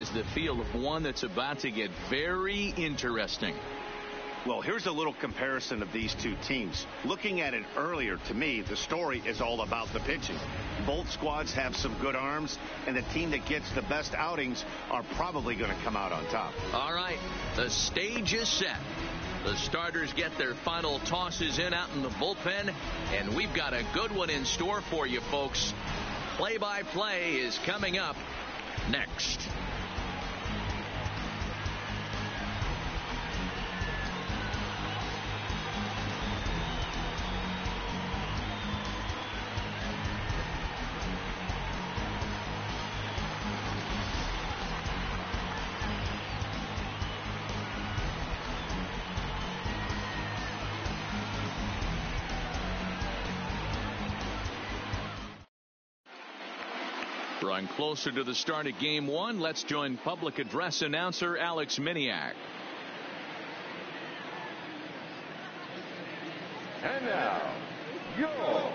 Is the feel of one that's about to get very interesting. Well, here's a little comparison of these two teams. Looking at it earlier, to me, the story is all about the pitching. Both squads have some good arms, and the team that gets the best outings are probably going to come out on top. All right, the stage is set. The starters get their final tosses in out in the bullpen, and we've got a good one in store for you, folks. Play-by-play is coming up next. Drawing closer to the start of game one, let's join public address announcer Alex Miniak. And now, your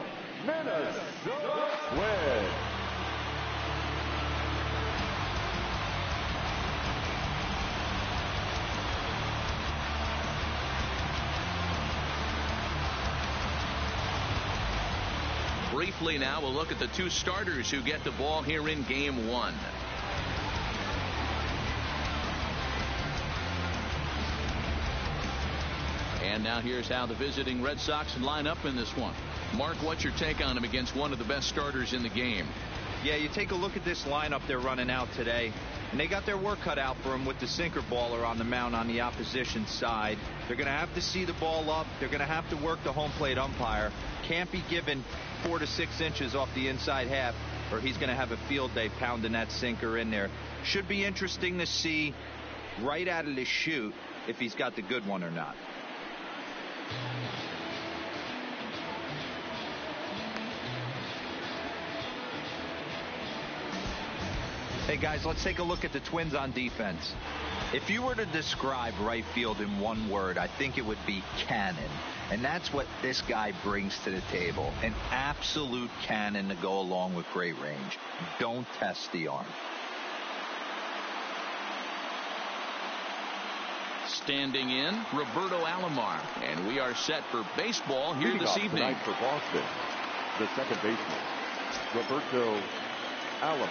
Minnesota Twins. Briefly now, we'll look at the two starters who get the ball here in game one. And now here's how the visiting Red Sox line up in this one. Mark, what's your take on him against one of the best starters in the game? Yeah, you take a look at this lineup they're running out today, and they got their work cut out for them with the sinker baller on the mound on the opposition side. They're going to have to see the ball up. They're going to have to work the home plate umpire. Can't be given 4 to 6 inches off the inside half, or he's going to have a field day pounding that sinker in there. Should be interesting to see right out of the chute if he's got the good one or not. Hey guys, let's take a look at the Twins on defense. If you were to describe right field in one word, I think it would be cannon. And that's what this guy brings to the table. An absolute cannon to go along with great range. Don't test the arm. Standing in, Roberto Alomar. And we are set for baseball here this evening. Tonight for Boston, the second baseman, Roberto Alomar.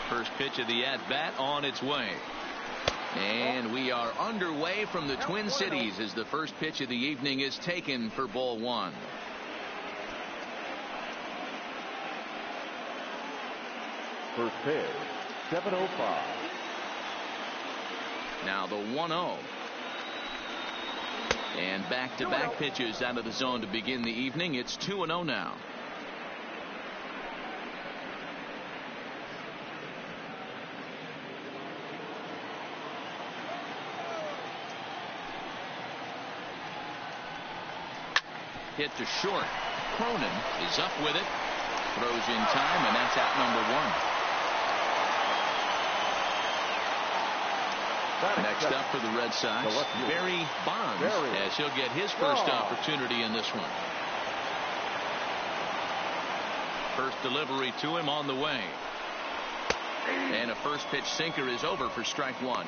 First pitch of the at-bat on its way. And we are underway from the Twin Cities as the first pitch of the evening is taken for ball one. First pitch, 7:05. Now the 1-0. And back-to-back pitches out of the zone to begin the evening. It's 2-0 now. Hit to short. Cronin is up with it. Throws in time, and that's out number one. Next up for the Red Sox, Barry Bonds, as he'll get his first opportunity in this one. First delivery to him on the way. And a first pitch sinker is over for strike one.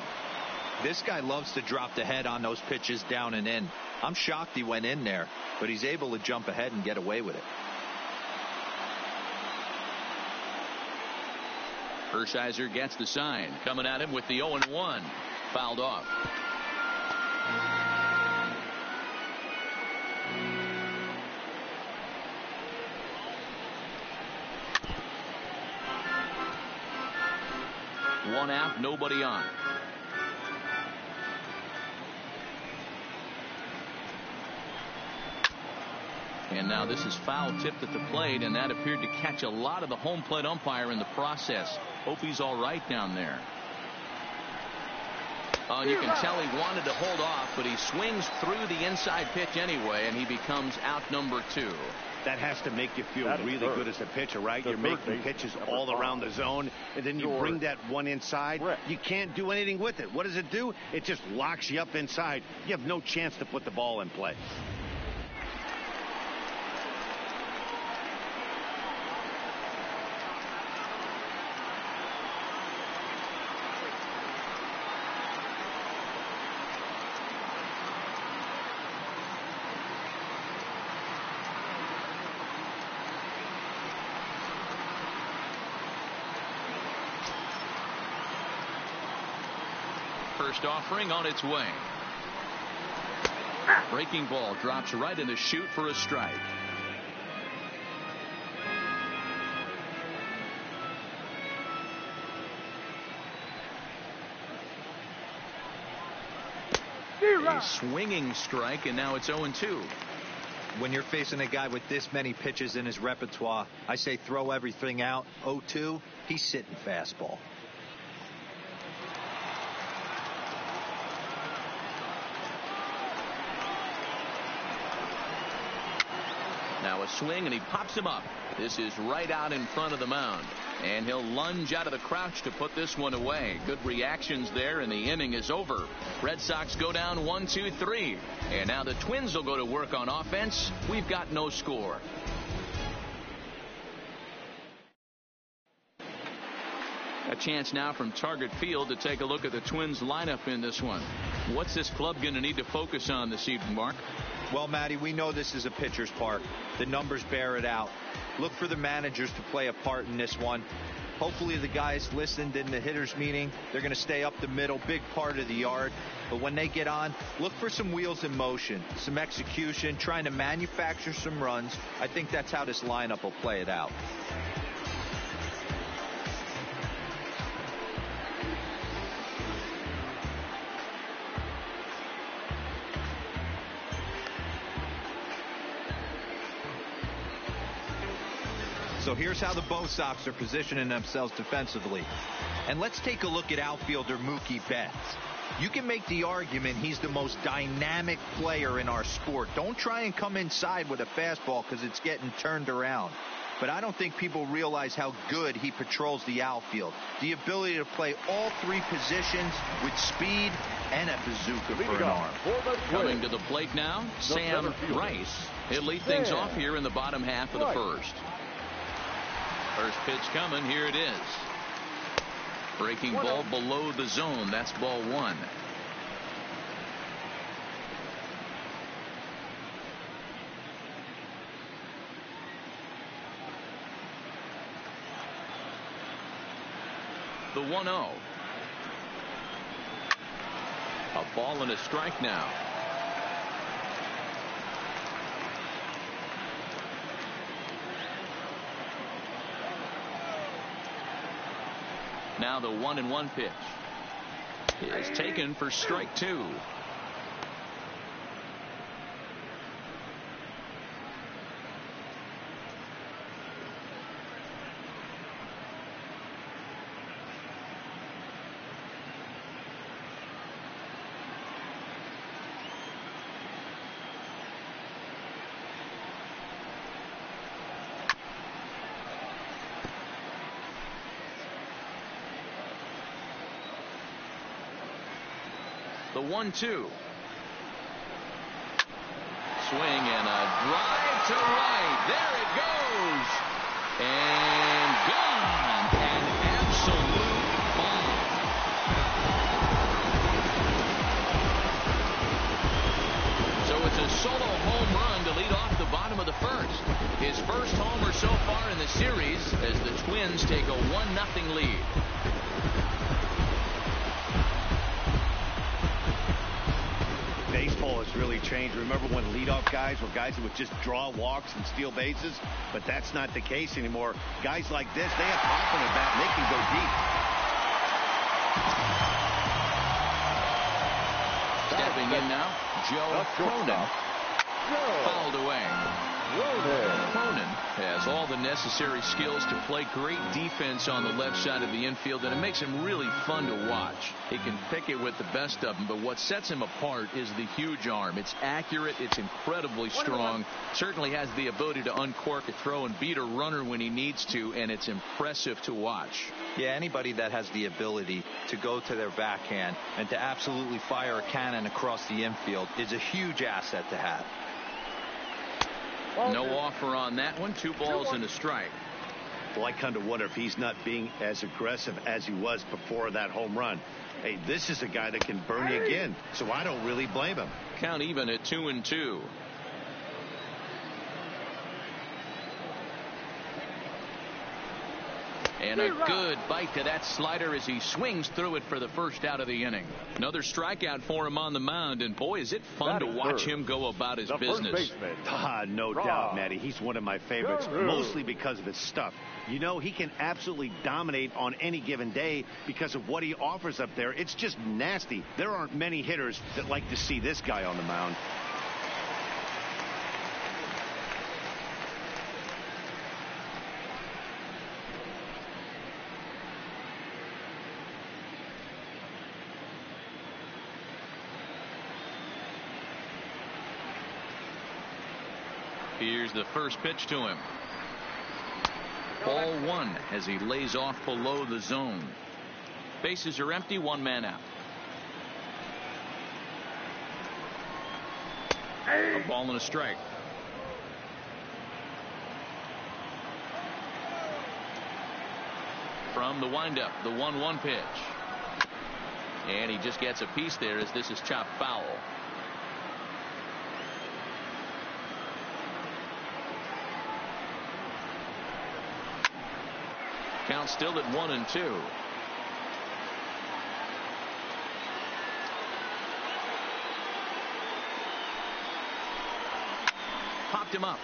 This guy loves to drop the head on those pitches down and in. I'm shocked he went in there, but he's able to jump ahead and get away with it. Hershiser gets the sign. Coming at him with the 0-1. Fouled off. One out, nobody on. And now this is foul tipped at the plate, and that appeared to catch a lot of the home plate umpire in the process. Hope he's all right down there. And you can tell he wanted to hold off, but he swings through the inside pitch anyway, and he becomes out number two. That has to make you feel really good as a pitcher, right? You're making pitches all around the zone, and then you bring that one inside. You can't do anything with it. What does it do? It just locks you up inside. You have no chance to put the ball in play. First offering on its way. Breaking ball drops right in the chute for a strike. A swinging strike, and now it's 0-2. When you're facing a guy with this many pitches in his repertoire, I say throw everything out. 0-2, he's sitting fastball. Now a swing, and he pops him up. This is right out in front of the mound. And he'll lunge out of the crouch to put this one away. Good reactions there, and the inning is over. Red Sox go down 1-2-3. And now the Twins will go to work on offense. We've got no score. A chance now from Target Field to take a look at the Twins lineup in this one. What's this club going to need to focus on this evening, Mark? Well, Matty, we know this is a pitcher's park. The numbers bear it out. Look for the managers to play a part in this one. Hopefully the guys listened in the hitters meeting. They're going to stay up the middle, big part of the yard. But when they get on, look for some wheels in motion, some execution, trying to manufacture some runs. I think that's how this lineup will play it out. So here's how the Bo Sox are positioning themselves defensively. And let's take a look at outfielder Mookie Betts. You can make the argument he's the most dynamic player in our sport. Don't try and come inside with a fastball because it's getting turned around. But I don't think people realize how good he patrols the outfield. The ability to play all three positions with speed and a bazooka for an arm. Coming to the plate now, Sam Rice. He'll lead things off here in the bottom half of the first. First pitch coming. Here it is. Breaking ball below the zone. That's ball one. The 1-0. A ball and a strike now. Now the 1-1 pitch is taken for strike two. The 1-2. Swing and a drive to right. There it goes. And gone. An absolute bomb. So it's a solo home run to lead off the bottom of the first. His first homer so far in the series as the Twins take a 1-0 lead. Baseball has really changed. Remember when leadoff guys were guys who would just draw walks and steal bases? But that's not the case anymore. Guys like this, they have pop in the bat, and they can go deep. Stepping in now, Joe Cronin. Fouled away. Cronin has all the necessary skills to play great defense on the left side of the infield, and it makes him really fun to watch. He can pick it with the best of them, but what sets him apart is the huge arm. It's accurate, it's incredibly strong, certainly has the ability to uncork a throw and beat a runner when he needs to, and it's impressive to watch. Yeah, anybody that has the ability to go to their backhand and to absolutely fire a cannon across the infield is a huge asset to have. No offer on that one. 2 balls and a strike. Well, I kind of wonder if he's not being as aggressive as he was before that home run. Hey, this is a guy that can burn you again, so I don't really blame him. Count even at 2-2. And a good bite to that slider as he swings through it for the first out of the inning. Another strikeout for him on the mound, and boy, is it fun to watch him go about his business. No doubt, Matty. He's one of my favorites, mostly because of his stuff. You know, he can absolutely dominate on any given day because of what he offers up there. It's just nasty. There aren't many hitters that like to see this guy on the mound. Here's the first pitch to him. Ball one as he lays off below the zone. Bases are empty, one man out. A ball and a strike. From the windup, the 1-1 pitch. And he just gets a piece there as this is chopped foul. Count still at 1-2. Popped him up.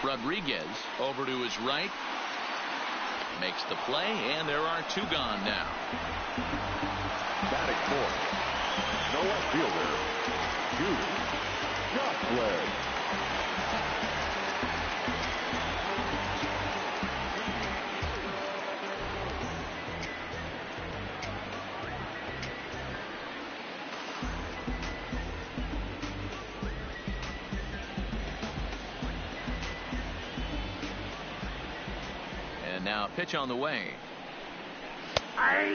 Rodriguez over to his right. Makes the play, and there are two gone now. Batting fourth. No outfielder. Jude Joplin. Now pitch on the way.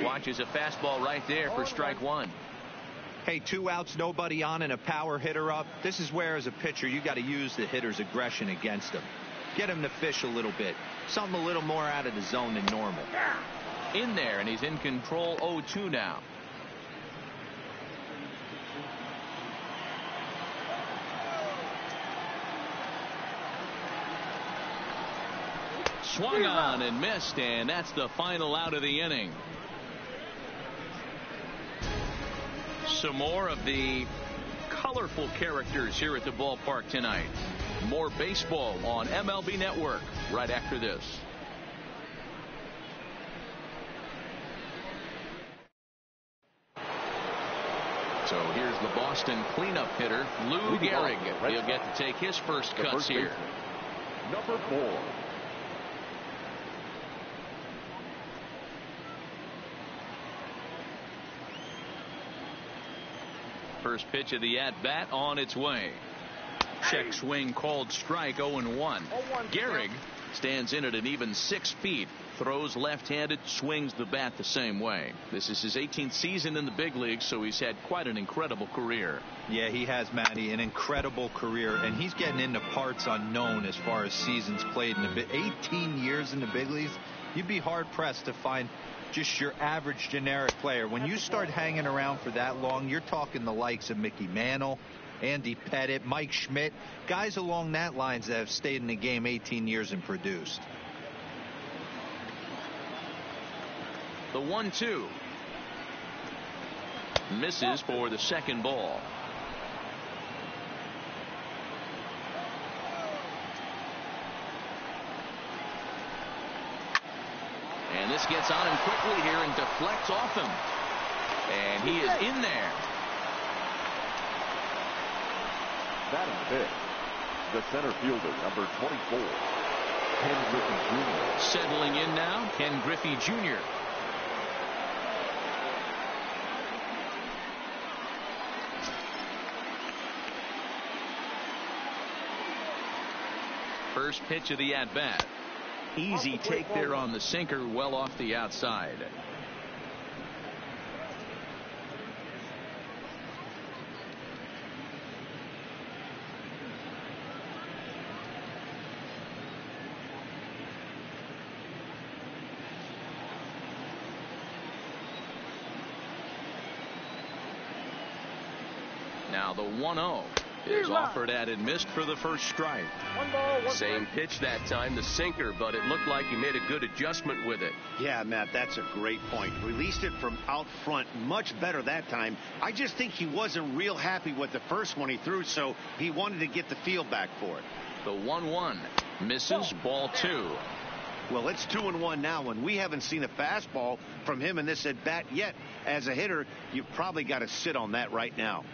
Watches a fastball right there for strike one. Hey, 2 outs, nobody on, and a power hitter up. This is where, as a pitcher, you got to use the hitter's aggression against him. Get him to fish a little bit. Something a little more out of the zone than normal. In there, and he's in control. 0-2 now. Swung on and missed, and that's the final out of the inning. Some more of the colorful characters here at the ballpark tonight. More baseball on MLB Network right after this. So here's the Boston cleanup hitter, Lou Gehrig. He'll get to take his first cuts here. Number 4. First pitch of the at-bat on its way. Check swing called strike. 0-1. Gehrig stands in at an even 6 feet. Throws left-handed, swings the bat the same way. This is his 18th season in the big leagues, so he's had quite an incredible career. Yeah, he has, Matty, an incredible career, and he's getting into parts unknown as far as seasons played in the 18 years in the big leagues. You'd be hard-pressed to find just your average generic player. When you start hanging around for that long, you're talking the likes of Mickey Mantle, Andy Pettitte, Mike Schmidt, guys along that lines that have stayed in the game 18 years and produced. The 1-2 misses for the second ball. And this gets on him quickly here and deflects off him. And he is in there. Batting fifth, the center fielder, number 24, Ken Griffey Jr. Settling in now, Ken Griffey Jr. First pitch of the at-bat. Easy take there on the sinker, well off the outside. Now the 1-0. is offered at and missed for the first strike. Same pitch that time, the sinker, but it looked like he made a good adjustment with it. Yeah, Matt, that's a great point. Released it from out front much better that time. I just think he wasn't real happy with the first one he threw, so he wanted to get the feel back for it. The 1-1 misses, ball 2. Well, it's 2-1 now, and we haven't seen a fastball from him in this at bat yet. As a hitter, you've probably got to sit on that right now.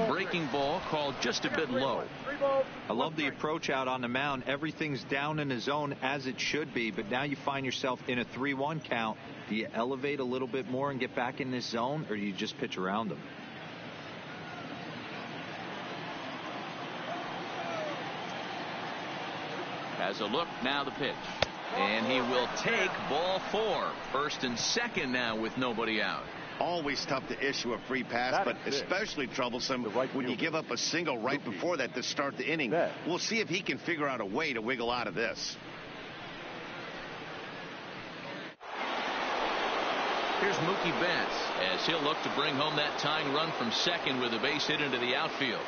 Breaking ball called just a bit low. I love the approach out on the mound. Everything's down in the zone as it should be, but now you find yourself in a 3-1 count. Do you elevate a little bit more and get back in this zone, or do you just pitch around them? Has a look, now the pitch. And he will take ball 4. First and second now with nobody out. Always tough to issue a free pass, but especially troublesome when you give up a single right before that to start the inning. We'll see if he can figure out a way to wiggle out of this. Here's Mookie Betts as he'll look to bring home that tying run from second with a base hit into the outfield.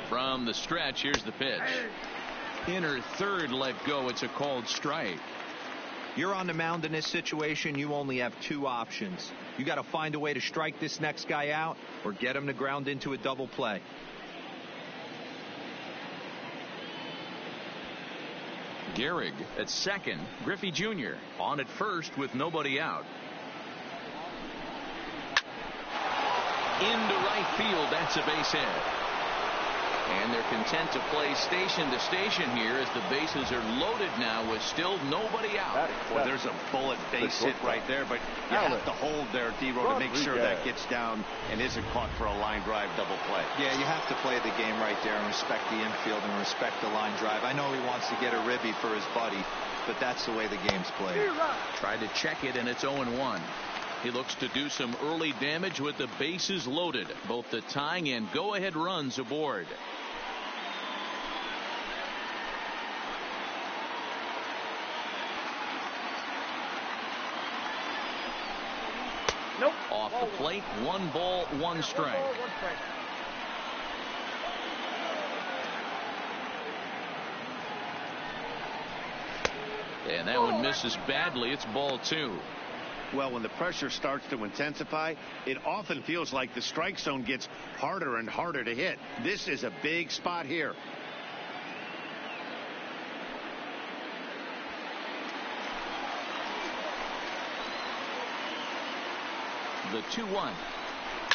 From the stretch, here's the pitch. Inner third let go. It's a called strike. You're on the mound in this situation. You only have 2 options. You got to find a way to strike this next guy out or get him to ground into a double play. Gehrig at second. Griffey Jr. on at first with nobody out. Into right field. That's a base hit. And they're content to play station to station here as the bases are loaded now with still nobody out. Well, there's a bullet base hit right there, but you have to hold there, D-Row, to make sure that gets down and isn't caught for a line drive double play. Yeah, you have to play the game right there and respect the infield and respect the line drive. I know he wants to get a ribby for his buddy, but that's the way the game's played. Tried to check it, and it's 0-1. He looks to do some early damage with the bases loaded. Both the tying and go-ahead runs aboard. Nope. Off the plate, 1 ball, 1 strike. And that one misses badly. It's ball 2. Well, when the pressure starts to intensify, it often feels like the strike zone gets harder and harder to hit. This is a big spot here. The 2-1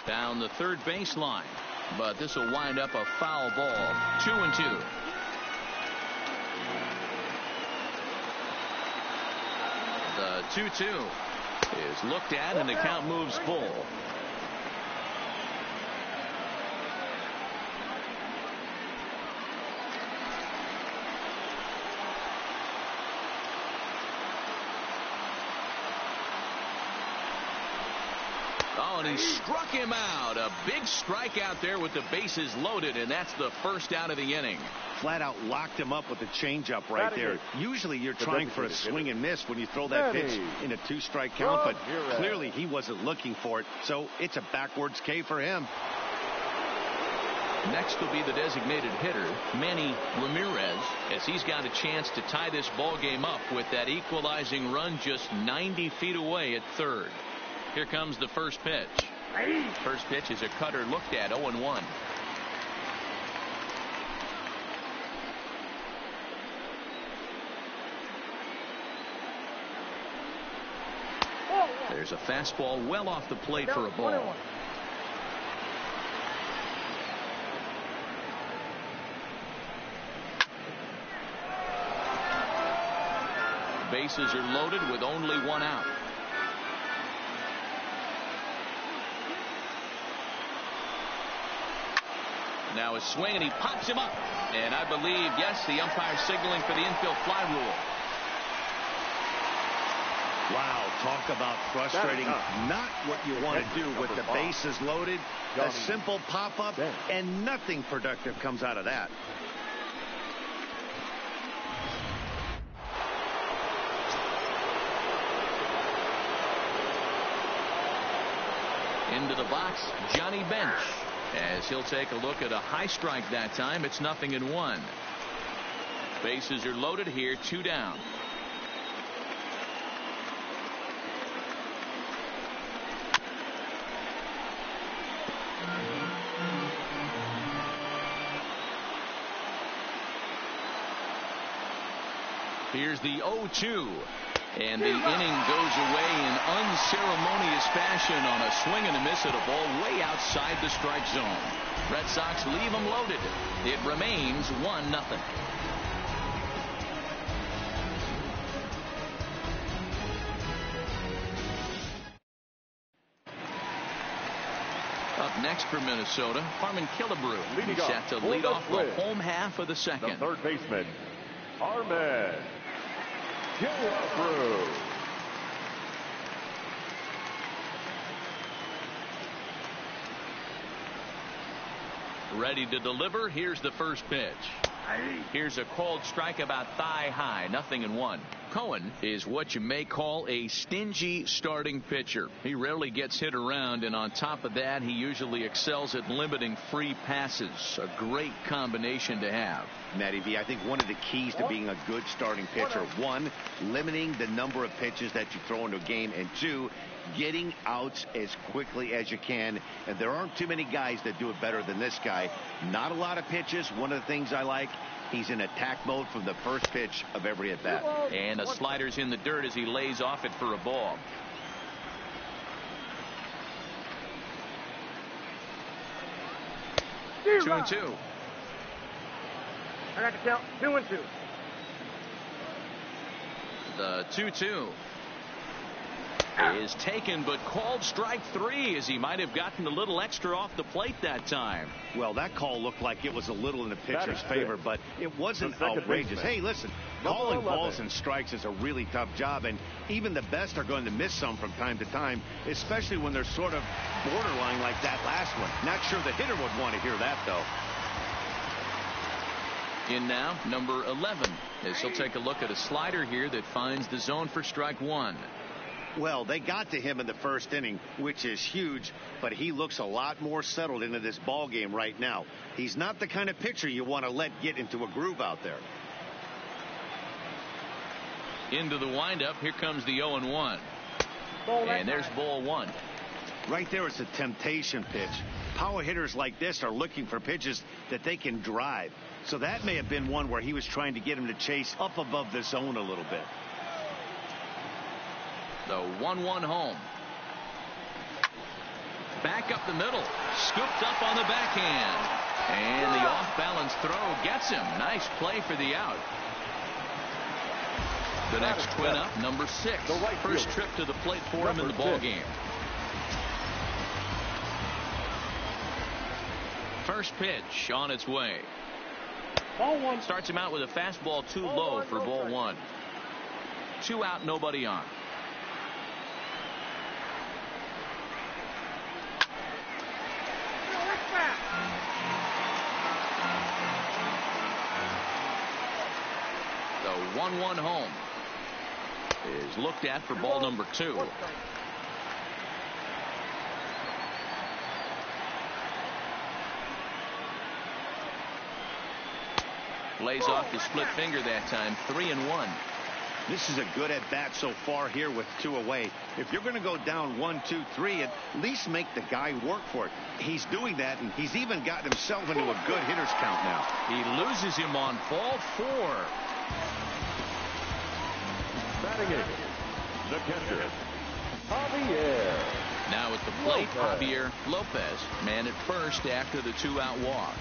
down the third baseline, but this will wind up a foul ball. 2-2. The 2-2 is looked at, and the count moves full. Oh, and he struck him out. A big strikeout there with the bases loaded, and that's the first out of the inning. Flat out locked him up with a changeup right there. Usually you're trying for a swing and miss when you throw that pitch in a 2-strike count, but clearly he wasn't looking for it, so it's a backwards K for him. Next will be the designated hitter, Manny Ramirez, as he's got a chance to tie this ball game up with that equalizing run just 90 feet away at third. Here comes the first pitch. First pitch is a cutter looked at, 0-1. There's a fastball well off the plate for a ball. Bases are loaded with only 1 out. Now a swing, and he pops him up. And I believe, yes, the umpire signaling for the infield fly rule. Wow, talk about frustrating. Not what you want to do with the bases loaded. A simple pop-up, and nothing productive comes out of that. Into the box, Johnny Bench. As he'll take a look at a high strike that time. It's 0-1. Bases are loaded here, 2 down. Here's the 0-2. And the inning goes away in unceremonious fashion on a swing and a miss at a ball way outside the strike zone. Red Sox leave them loaded. It remains 1-0. Up next for Minnesota, Harmon Killebrew. He's set to lead off the home half of the second. The third baseman, Harmon Killebrew. Ready to deliver. Here's the first pitch. Here's a called strike about thigh high. 0-1. Cohen is what you may call a stingy starting pitcher. He rarely gets hit around, and on top of that, he usually excels at limiting free passes. A great combination to have. Matty V, I think one of the keys to being a good starting pitcher, 1, limiting the number of pitches that you throw into a game, and 2, getting outs as quickly as you can. And there aren't too many guys that do it better than this guy. Not a lot of pitches. One of the things I like, he's in attack mode from the first pitch of every at bat. And a slider's in the dirt as he lays off it for a ball. Two and two. I got to count 2-2. The 2-2 is taken, but called strike 3, as he might have gotten a little extra off the plate that time. Well, that call looked like it was a little in the pitcher's favor, but it wasn't outrageous. Hey, listen, calling balls and strikes is a really tough job, and even the best are going to miss some from time to time, especially when they're sort of borderline like that last one. Not sure the hitter would want to hear that, though. In now, number 11, as he'll take a look at a slider here that finds the zone for strike 1. Well, they got to him in the first inning, which is huge, but he looks a lot more settled into this ball game right now. He's not the kind of pitcher you want to let get into a groove out there. Into the windup, here comes the 0-1. And there's ball 1. Right there, it's a temptation pitch. Power hitters like this are looking for pitches that they can drive. So that may have been one where he was trying to get him to chase up above the zone a little bit. The 1-1 home. Back up the middle. Scooped up on the backhand. And the off-balance throw gets him. Nice play for the out. The next twin up, number 6. First trip to the plate for him in the ball game. First pitch on its way. Ball 1. Starts him out with a fastball too low for ball 1. 2 out, nobody on. The 1-1 home is looked at for ball number 2. Lays off the split finger that time. 3-1. This is a good at bat so far here with 2 away. If you're going to go down 1, 2, 3, at least make the guy work for it. He's doing that, and he's even gotten himself into a good hitter's count now. He loses him on ball 4. Batting in, the catcher, Javier. Now at the plate, Javier Lopez, man at first after the 2-out walk.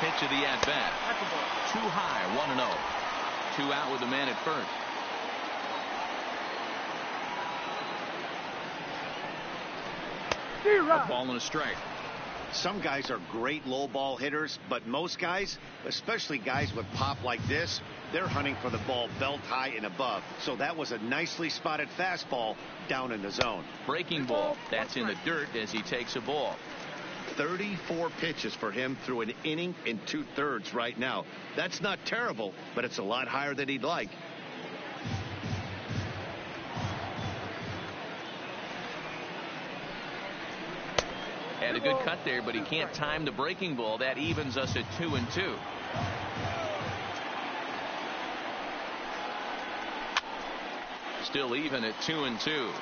pitch of the at-bat. Too high, 1-0. 2 out with the man at first. A ball and a strike. Some guys are great low ball hitters, but most guys, especially guys with pop like this, they're hunting for the ball belt high and above. So that was a nicely spotted fastball down in the zone. Breaking ball. That's in the dirt as he takes a ball. 34 pitches for him through an inning and 2/3 right now. That's not terrible, but it's a lot higher than he'd like. Had a good cut there, but he can't time the breaking ball. That evens us at 2-2. Still even at 2-2.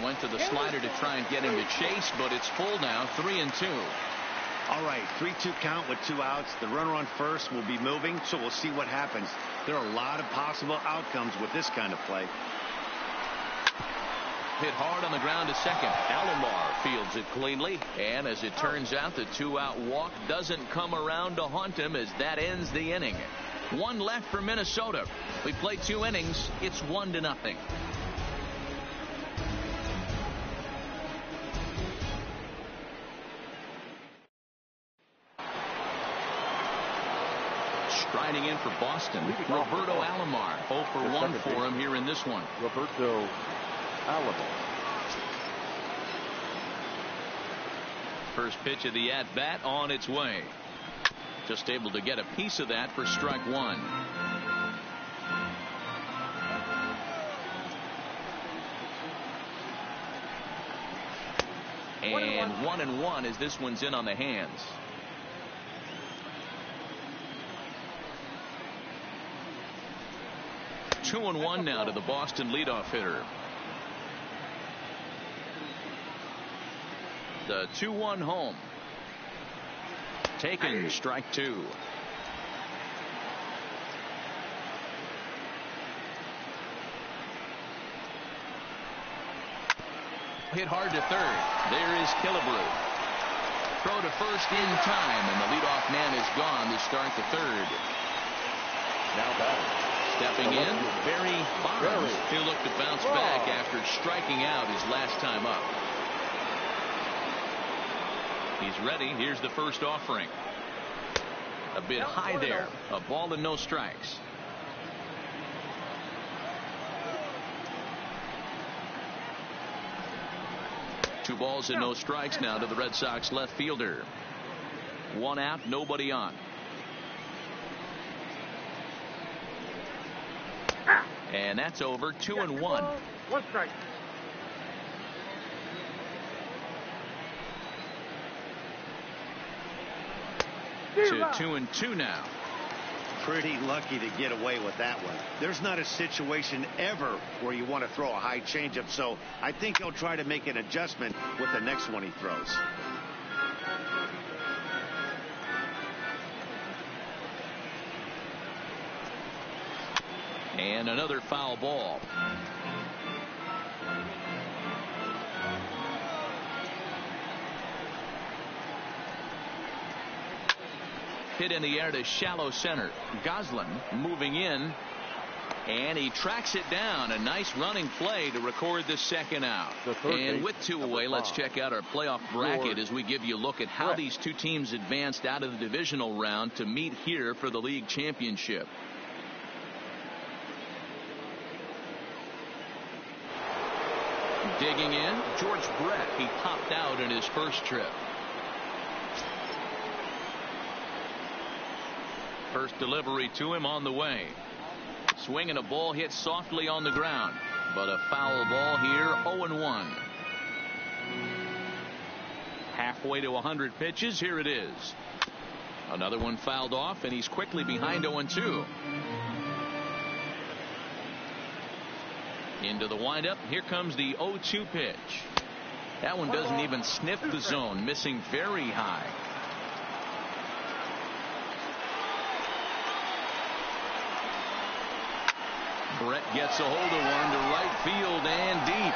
Went to the slider to try and get him to chase, but it's full now, 3-2. All right, 3-2 count with 2 outs. The runner on first will be moving, so we'll see what happens. There are a lot of possible outcomes with this kind of play. Hit hard on the ground to second. Alomar fields it cleanly, and as it turns out, the 2-out walk doesn't come around to haunt him as that ends the inning. 1 left for Minnesota. We played 2 innings. It's 1-0. Striding in for Boston, Roberto Alomar. 0 for 1 for him here in this one. Roberto Alomar. First pitch of the at-bat on its way. Just able to get a piece of that for strike 1. And 1-1 as this one's in on the hands. 2-1 now to the Boston leadoff hitter. The 2-1 home. Taken, strike 2. Hit hard to third. There is Killebrew. Throw to first in time, and the leadoff man is gone to start the third. Now batting. Stepping in, Barry Bonds. He'll look to bounce back after striking out his last time up. He's ready. Here's the first offering. A bit high there. A ball and no strikes. Two balls and no strikes now to the Red Sox left fielder. 1 out, nobody on. And that's over. 2-1. 1 strike. To 2-2 now. Pretty lucky to get away with that one. There's not a situation ever where you want to throw a high changeup, so I think he'll try to make an adjustment with the next one he throws. And another foul ball. Hit in the air to shallow center. Goslin moving in, and he tracks it down. A nice running play to record the second out. And with 2 away, let's check out our playoff bracket as we give you a look at how these 2 teams advanced out of the divisional round to meet here for the league championship. Digging in, George Brett. He popped out in his first trip. First delivery to him on the way. Swinging a ball hit softly on the ground, but a foul ball here. 0-1. Halfway to 100 pitches. Here it is. Another one fouled off, and he's quickly behind 0-2. Into the windup. Here comes the 0-2 pitch. That one doesn't even sniff the zone, missing very high. Brett gets a hold of one to right field and deep.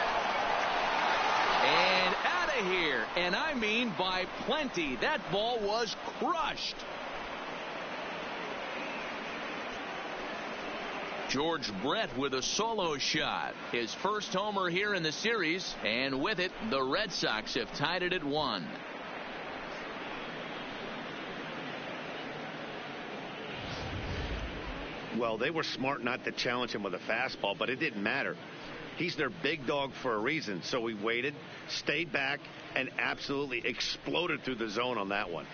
And out of here. And I mean by plenty. That ball was crushed. George Brett with a solo shot. His first homer here in the series. And with it, the Red Sox have tied it at 1. Well, they were smart not to challenge him with a fastball, but it didn't matter. He's their big dog for a reason, so he waited, stayed back, and absolutely exploded through the zone on that one.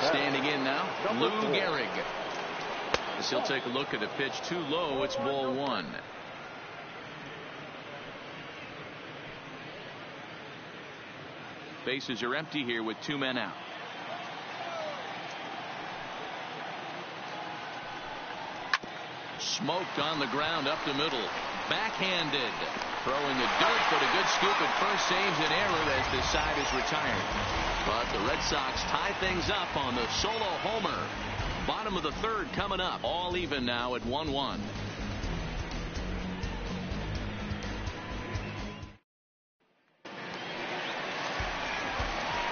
Standing in now, Lou Gehrig. As he'll take a look at a pitch too low, it's ball 1. Bases are empty here with 2 men out. Smoked on the ground up the middle. Backhanded. Throwing the dirt, but a good scoop at first saves an error as the side is retired. But the Red Sox tie things up on the solo homer. Bottom of the third coming up. All even now at 1-1.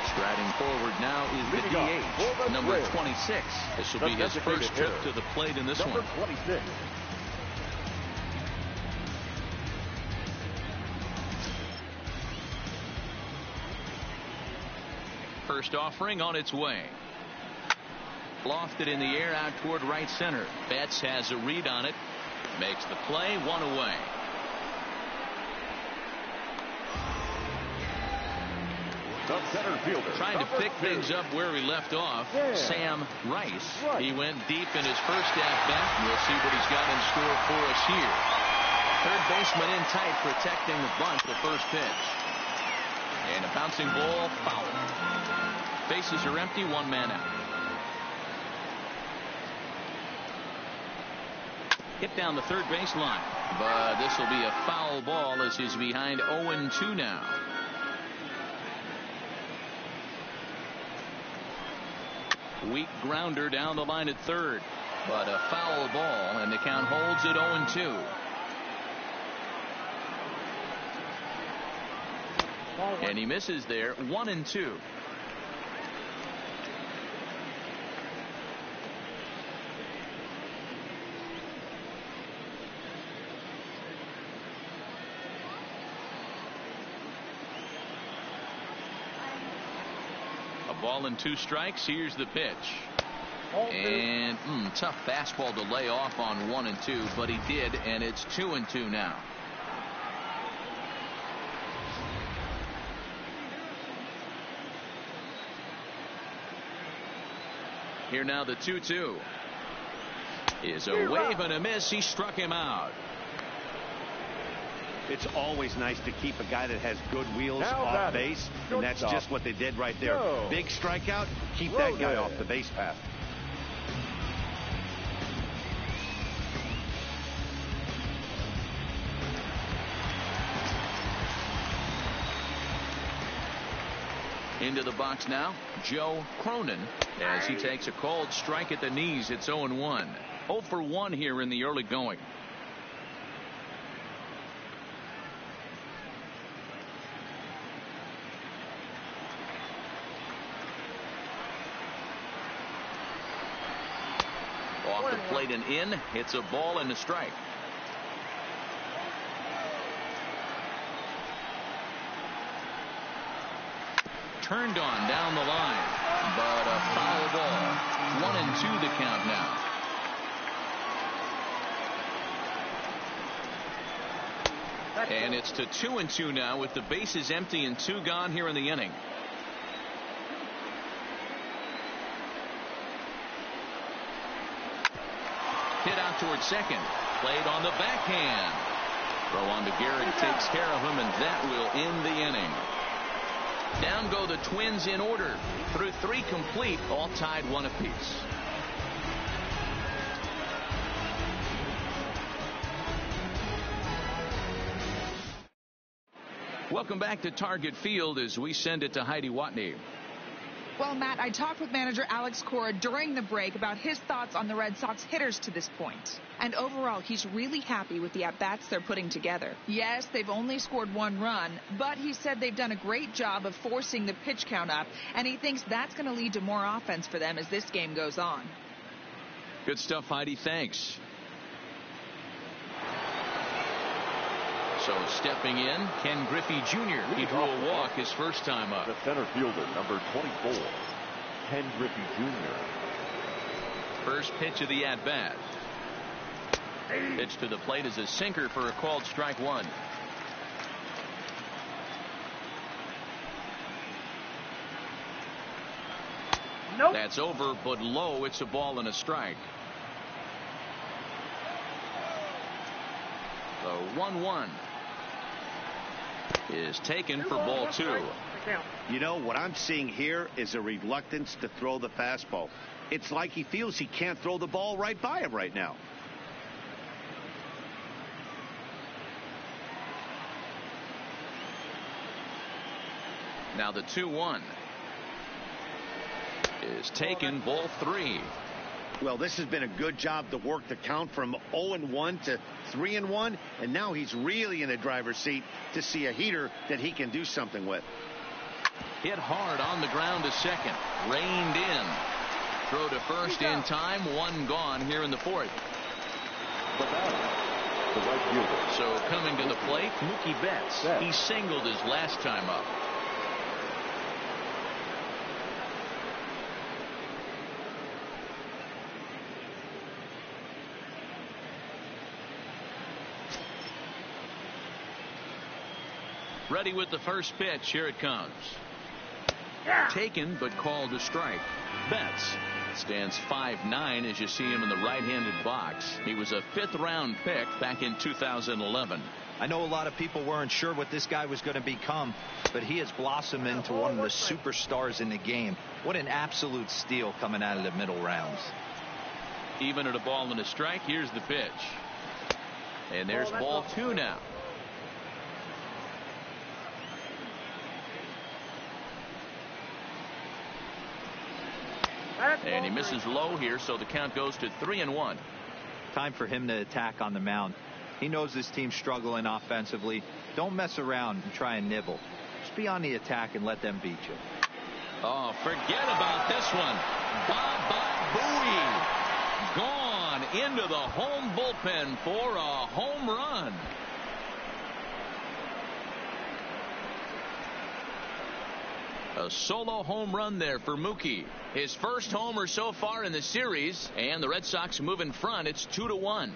Striding forward now is the DH, number 26. This will be his first trip to the plate in this one. 26. First offering on its way. Lofted in the air out toward right center. Betts has a read on it. Makes the play, 1 away. Center fielder. Trying to pick things up where he left off. Sam Rice. He went deep in his first at-bat. We'll see what he's got in store for us here. Third baseman in tight, protecting the bunt, the first pitch. And a bouncing ball, foul. Bases are empty, 1 man out. Hit down the third base line. But this will be a foul ball as he's behind 0-2 now. Weak grounder down the line at third. But a foul ball, and the count holds at 0-2. And he misses there, 1-2. A ball and 2 strikes. Here's the pitch. And tough fastball to lay off on 1-2, but he did, and it's 2-2 now. Here now the 2-2 is a wave and a miss. He struck him out. It's always nice to keep a guy that has good wheels off base, and that's just what they did right there. Big strikeout, keep that guy off the base path. Into the box now, Joe Cronin, as he takes a called strike at the knees. It's 0-1. 0 for 1 here in the early going. Off the plate and in. It's a ball and a strike. Turned on down the line, but a foul ball. 1-2 the count now. And it's to 2-2 now with the bases empty and 2 gone here in the inning. Hit out towards second. Played on the backhand. Throw on to Garrett, takes care of him, and that will end the inning. Down go the Twins in order. Through 3 complete, all tied 1 apiece. Welcome back to Target Field as we send it to Heidi Watney. Well, Matt, I talked with manager Alex Cora during the break about his thoughts on the Red Sox hitters to this point. And overall, he's really happy with the at-bats they're putting together. Yes, they've only scored 1 run, but he said they've done a great job of forcing the pitch count up, and he thinks that's going to lead to more offense for them as this game goes on. Good stuff, Heidi. Thanks. So stepping in, Ken Griffey Jr. He drew a walk his first time up. The center fielder, number 24, Ken Griffey Jr. First pitch of the at-bat. Pitch to the plate is a sinker for a called strike 1. Nope. That's over, but low. It's a ball and a strike. The 1-1 is taken for ball 2. You know, what I'm seeing here is a reluctance to throw the fastball. It's like he feels he can't throw the ball right by him right now. Now the 2-1 is taken, ball 3. Well, this has been a good job to work the count from 0-1 to 3-1, and now he's really in the driver's seat to see a heater that he can do something with. Hit hard on the ground to second. Reined in. Throw to first in time. 1 gone here in the 4th. The batter, the right fielder. So coming to the plate, Mookie Betts. He singled his last time up. Ready with the first pitch. Here it comes. Taken, but called a strike. Betts stands 5'9" as you see him in the right-handed box. He was a 5th-round pick back in 2011. I know a lot of people weren't sure what this guy was going to become, but he has blossomed into one of the superstars in the game. What an absolute steal coming out of the middle rounds. Even at a ball and a strike, here's the pitch. And there's ball 2 now. And he misses low here, so the count goes to 3-1. Time for him to attack on the mound. He knows this team's struggling offensively. Don't mess around and try and nibble. Just be on the attack and let them beat you. Oh, forget about this one. Baba Booey gone into the home bullpen for a home run. A solo home run there for Mookie. His first homer so far in the series, and the Red Sox move in front. It's 2-1.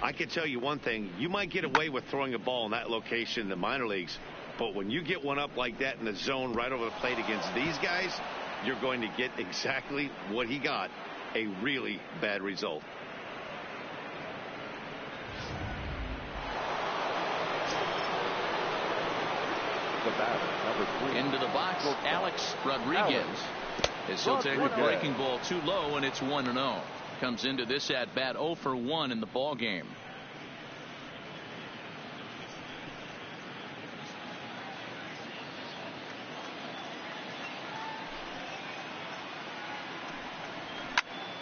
I can tell you one thing. You might get away with throwing a ball in that location in the minor leagues, but when you get one up like that in the zone right over the plate against these guys, you're going to get exactly what he got, a really bad result. The batter, number 3. Into the box, Alex Rodriguez. As he'll take a breaking ball too low, and it's 1-0. Comes into this at bat 0 for 1 in the ball game.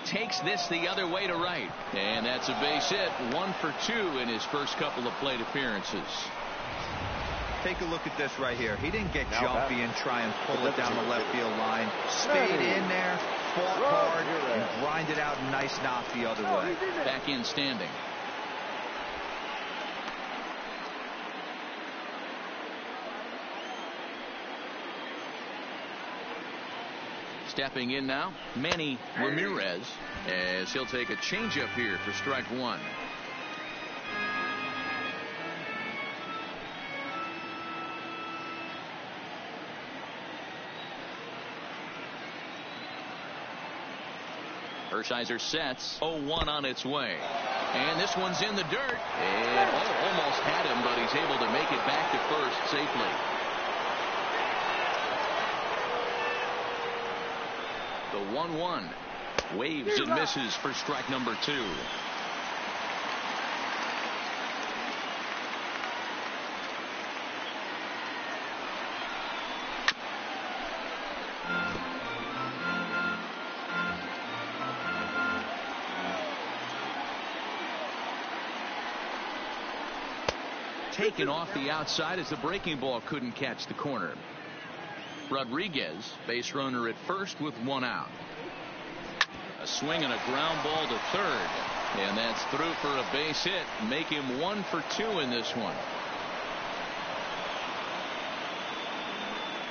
Takes this the other way to right, and that's a base hit. 1 for 2 in his first couple of plate appearances. Take a look at this right here. He didn't get jumpy and try and pull it down the left field line. Stayed in there, fought hard, and grinded out a nice knock the other way. Back in standing. Stepping in now, Manny Ramirez, as he'll take a changeup here for strike 1. Hershiser sets 0-1 on its way. And this one's in the dirt. And almost had him, but he's able to make it back to first safely. The 1-1. Waves and misses for strike number 2. Taken off the outside as the breaking ball couldn't catch the corner. Rodriguez, base runner at first with 1 out. A swing and a ground ball to third. And that's through for a base hit. Make him 1 for 2 in this one.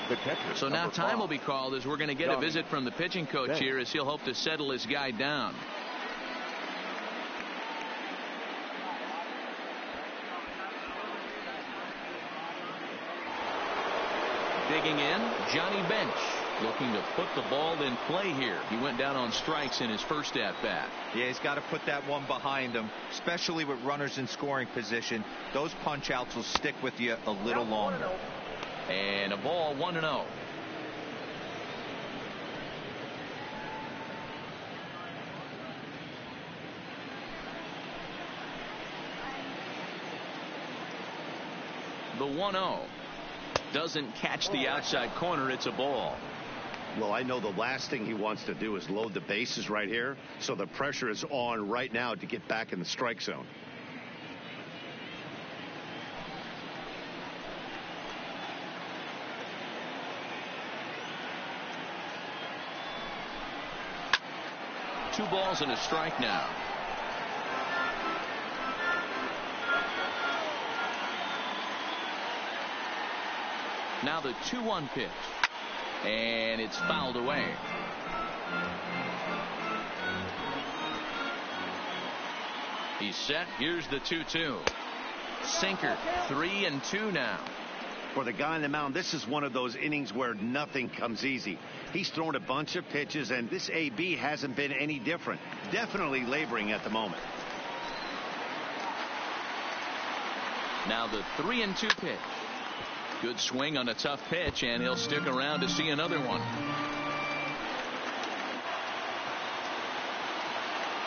The catcher, so now time will be called as we're going to get a visit from the pitching coach here as he'll hope to settle his guy down. Digging in, Johnny Bench, looking to put the ball in play here. He went down on strikes in his first at-bat. Yeah, he's got to put that one behind him, especially with runners in scoring position. Those punch-outs will stick with you a little longer. And a ball, 1-0. The 1-0. Doesn't catch the outside corner. It's a ball. Well, I know the last thing he wants to do is load the bases right here, so the pressure is on right now to get back in the strike zone. Two balls and a strike now. Now the 2-1 pitch. And it's fouled away. He's set. Here's the 2-2. Sinker. 3-2 now. For the guy on the mound, this is one of those innings where nothing comes easy. He's thrown a bunch of pitches, and this AB hasn't been any different. Definitely laboring at the moment. Now the 3-2 pitch. Good swing on a tough pitch, and he'll stick around to see another one.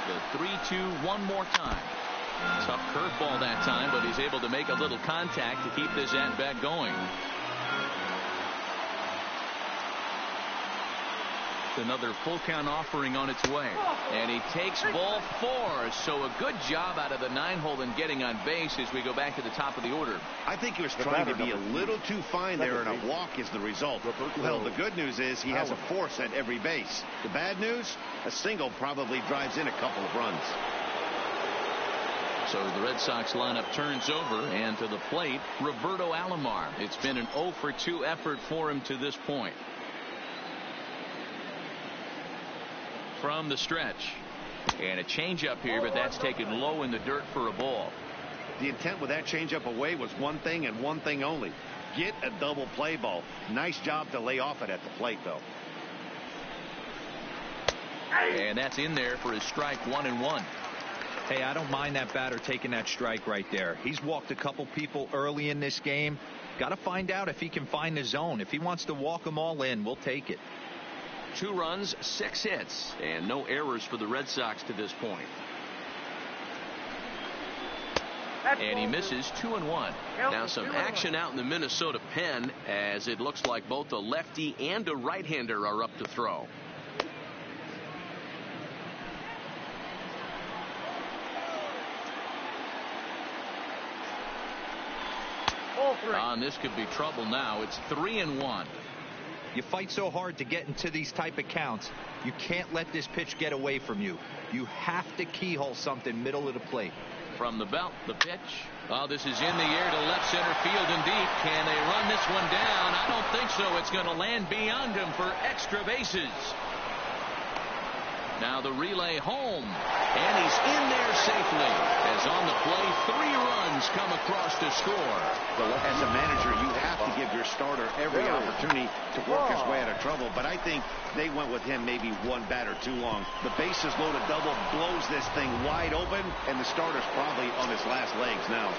The 3-2 one more time. Tough curveball that time, but he's able to make a little contact to keep this at-bat going. Another full count offering on its way, and he takes ball 4. So a good job out of the 9-hole in getting on base as we go back to the top of the order. I think he was trying to be a little too fine there, and a walk is the result. Well, the good news is he has a force at every base. The bad news, a single probably drives in a couple of runs. So the Red Sox lineup turns over, and to the plate, Roberto Alomar. It's been an 0 for 2 effort for him to this point. From the stretch, and a changeup here, but that's taken low in the dirt for a ball. The intent with that changeup away was one thing and one thing only: get a double play ball. Nice job to lay off it at the plate, though. And that's in there for his strike, 1-1. Hey, I don't mind that batter taking that strike right there. He's walked a couple people early in this game. Got to find out if he can find the zone. If he wants to walk them all in, we'll take it. 2 runs, 6 hits, and no errors for the Red Sox to this point. And he misses 2-1. Now some action out in the Minnesota pen, as it looks like both a lefty and a right-hander are up to throw. This could be trouble now. It's 3-1. You fight so hard to get into these type of counts. You can't let this pitch get away from you. You have to keyhole something middle of the plate. From the belt, the pitch. Oh, this is in the air to left center field and deep. Can they run this one down? I don't think so. It's going to land beyond him for extra bases. Now the relay home, and he's in there safely. As on the play, 3 runs come across to score. Well, as a manager, you have to give your starter every opportunity to work his way out of trouble, but I think they went with him maybe one batter too long. The bases loaded double blows this thing wide open, and the starter's probably on his last legs now.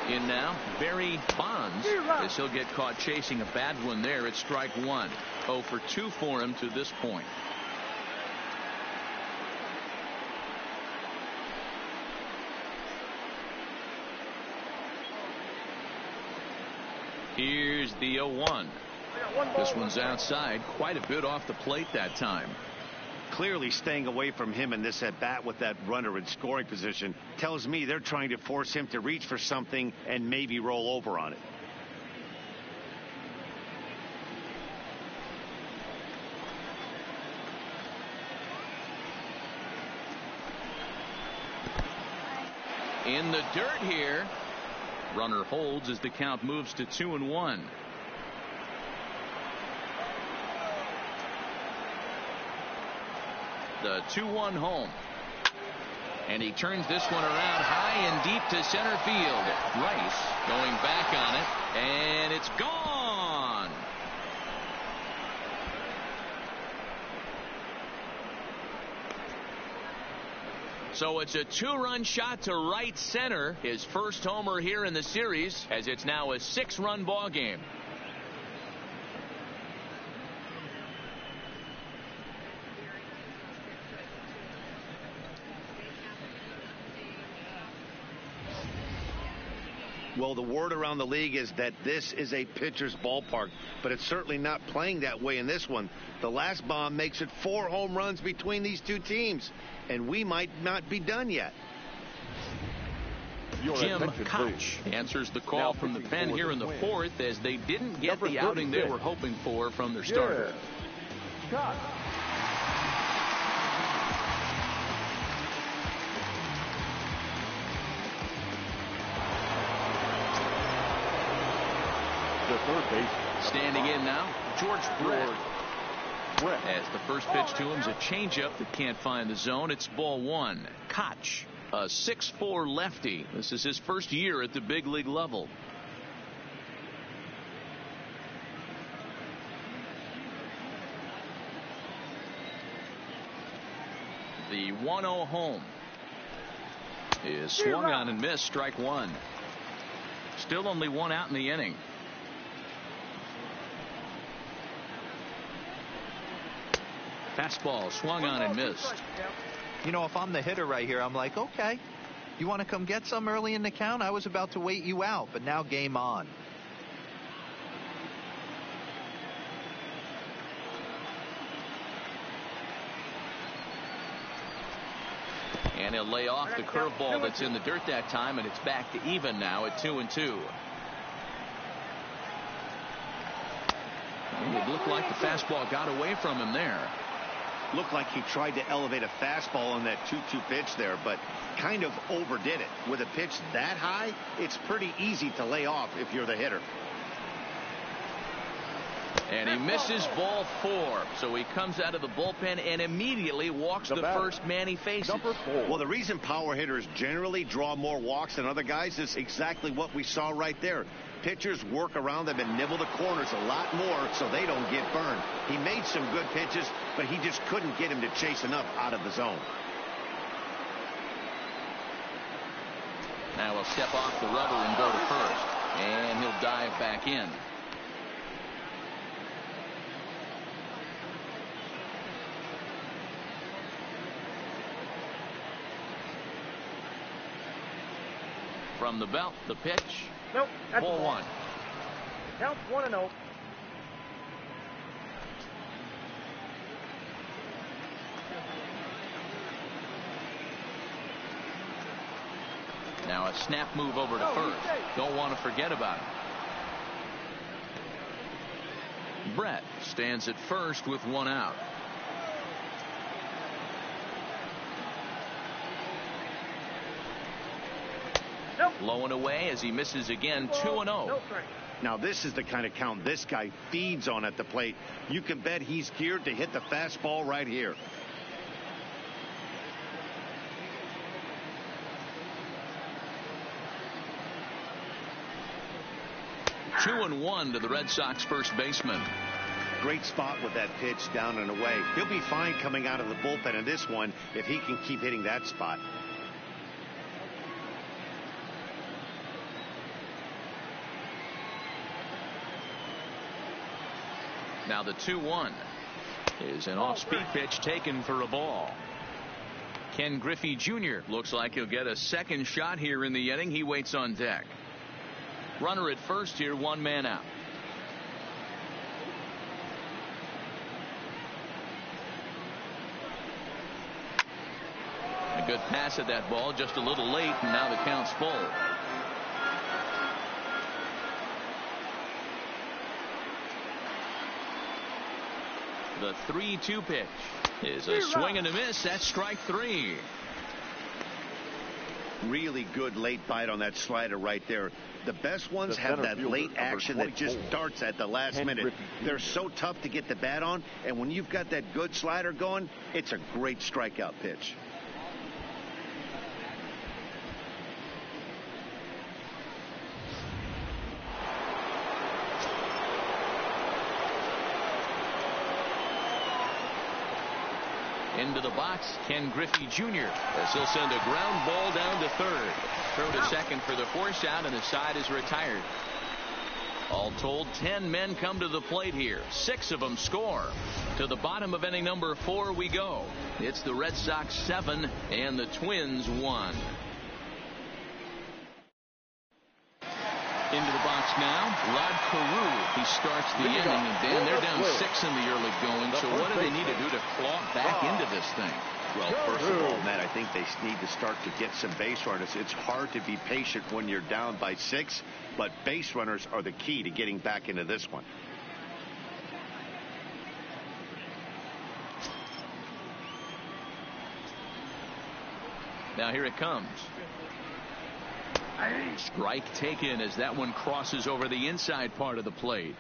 In now, Barry Bonds. As he'll get caught chasing a bad one there at strike 1. 0 for 2 for him to this point. Here's the 0-1. This one's outside, quite a bit off the plate that time. Clearly staying away from him in this at-bat with that runner in scoring position tells me they're trying to force him to reach for something and maybe roll over on it. In the dirt here. Runner holds as the count moves to 2-1. The 2-1 home. And he turns this one around high and deep to center field. Rice going back on it, and it's gone. So it's a 2-run shot to right center. His first homer here in the series, as it's now a 6-run ball game. Well, the word around the league is that this is a pitcher's ballpark, but it's certainly not playing that way in this one. The last bomb makes it 4 home runs between these two teams, and we might not be done yet. Jim Koch answers the call from the pen here in the 4th, as they didn't get the outing they were hoping for from their starter. Third base. Standing in now, George Brett. As the first pitch to him is a changeup that can't find the zone. It's ball 1. Koch, a 6'4" lefty. This is his first year at the big league level. The 1-0 home is swung on and missed. Strike 1. Still only 1 out in the inning. Fastball swung on and missed. You know, if I'm the hitter right here, I'm like, okay, you want to come get some early in the count? I was about to wait you out, but now game on. And he'll lay off the curveball that's in the dirt that time, and it's back to even now at 2-2. It looked like the fastball got away from him there. Looked like he tried to elevate a fastball on that 2-2 pitch there, but kind of overdid it. With a pitch that high, it's pretty easy to lay off if you're the hitter. And he misses ball 4. So he comes out of the bullpen and immediately walks the first man he faces. Well, the reason power hitters generally draw more walks than other guys is exactly what we saw right there. Pitchers work around them and nibble the corners a lot more so they don't get burned. He made some good pitches, but he just couldn't get him to chase enough out of the zone. Now he'll step off the rubber and go to first. And he'll dive back in. From the belt, the pitch. Nope. That's ball 1. Counts 1-0. Now a snap move over to first. Don't want to forget about it. Brett stands at first with 1 out. Low and away as he misses again. 2-0. No strike. Now, this is the kind of count this guy feeds on at the plate. You can bet he's geared to hit the fastball right here. 2-1 to the Red Sox first baseman. Great spot with that pitch down and away. He'll be fine coming out of the bullpen in this one if he can keep hitting that spot. Now the 2-1 is an off-speed pitch taken for a ball. Ken Griffey Jr. looks like he'll get a second shot here in the inning. He waits on deck. Runner at first here, one man out. A good pass at that ball, just a little late, and now the count's full. The 3-2 pitch is a swing and a miss. That's strike three. Really good late bite on that slider right there. The best ones have that late action that just darts at the last minute. They're so tough to get the bat on, and when you've got that good slider going, it's a great strikeout pitch. Into the box, Ken Griffey Jr. as he'll send a ground ball down to third. Throw to second for the force out, and the side is retired. All told, 10 men come to the plate here. 6 of them score. To the bottom of inning number 4 we go. It's the Red Sox 7 and the Twins 1. Into the box now, Rod Carew. He starts the inning, and Dan, they're down 6 in the early going. So what do they need to do to claw back into this thing? Well, first of all, Matt, I think they need to start to get some base runners. It's hard to be patient when you're down by 6, but base runners are the key to getting back into this one. Now here it comes. Strike taken as that one crosses over the inside part of the plate.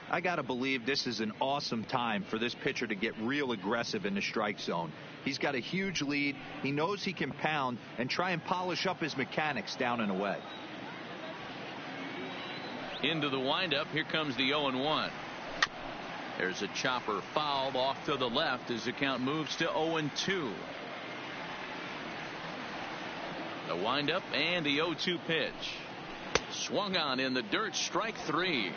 I got to believe this is an awesome time for this pitcher to get real aggressive in the strike zone. He's got a huge lead. He knows he can pound and try and polish up his mechanics down and away. Into the windup. Here comes the 0-1. There's a chopper foul off to the left as the count moves to 0-2. The windup and the 0-2 pitch. Swung on in the dirt, strike 3.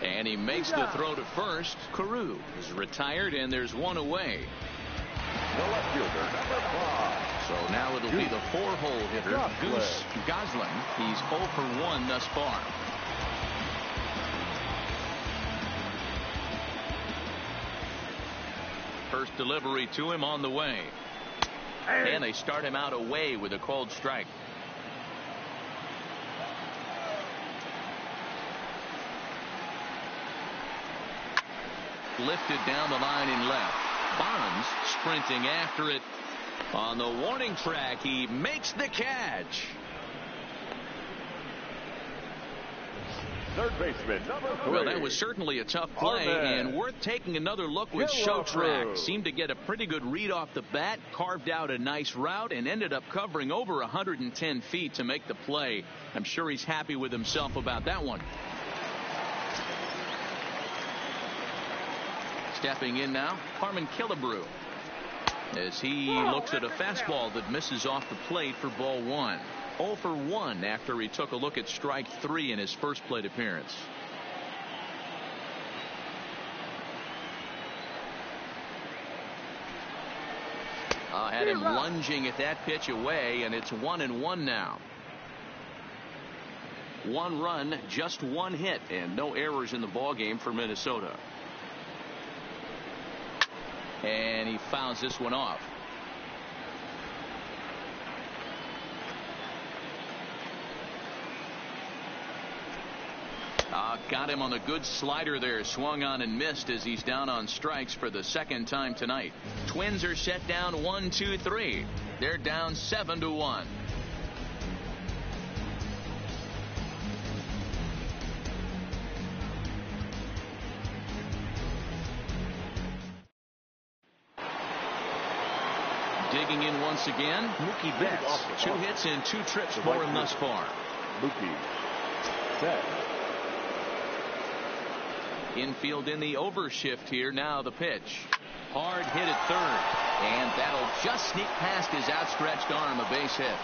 And he makes the throw to first. Carew is retired, and there's one away. The left fielder, number 5. So now it'll be the 4-hole hitter, Goose Goslin. He's 0 for 1 thus far. First delivery to him on the way. And they start him out away with a called strike. Lifted down the line in left. Bonds sprinting after it on the warning track. He makes the catch. Third baseman, number 3. Well, that was certainly a tough play and worth taking another look with show track. Seemed to get a pretty good read off the bat, carved out a nice route, and ended up covering over 110 feet to make the play. I'm sure he's happy with himself about that one. Stepping in now, Harmon Killebrew, as he looks at a fastball that misses off the plate for ball 1. 0 for 1 after he took a look at strike 3 in his first plate appearance. Had him lunging at that pitch away, and it's 1-1 now. 1 run, just 1 hit, and no errors in the ballgame for Minnesota. And he fouls this one off. Got him on a good slider there. Swung on and missed as he's down on strikes for the second time tonight. Twins are set down 1-2-3. They're down 7-1. Digging in once again, Mookie Betts. 2 hits and 2 trips for him thus far. Mookie Betts. Infield in the overshift here. Now the pitch. Hard hit at third. And that'll just sneak past his outstretched arm. A base hit.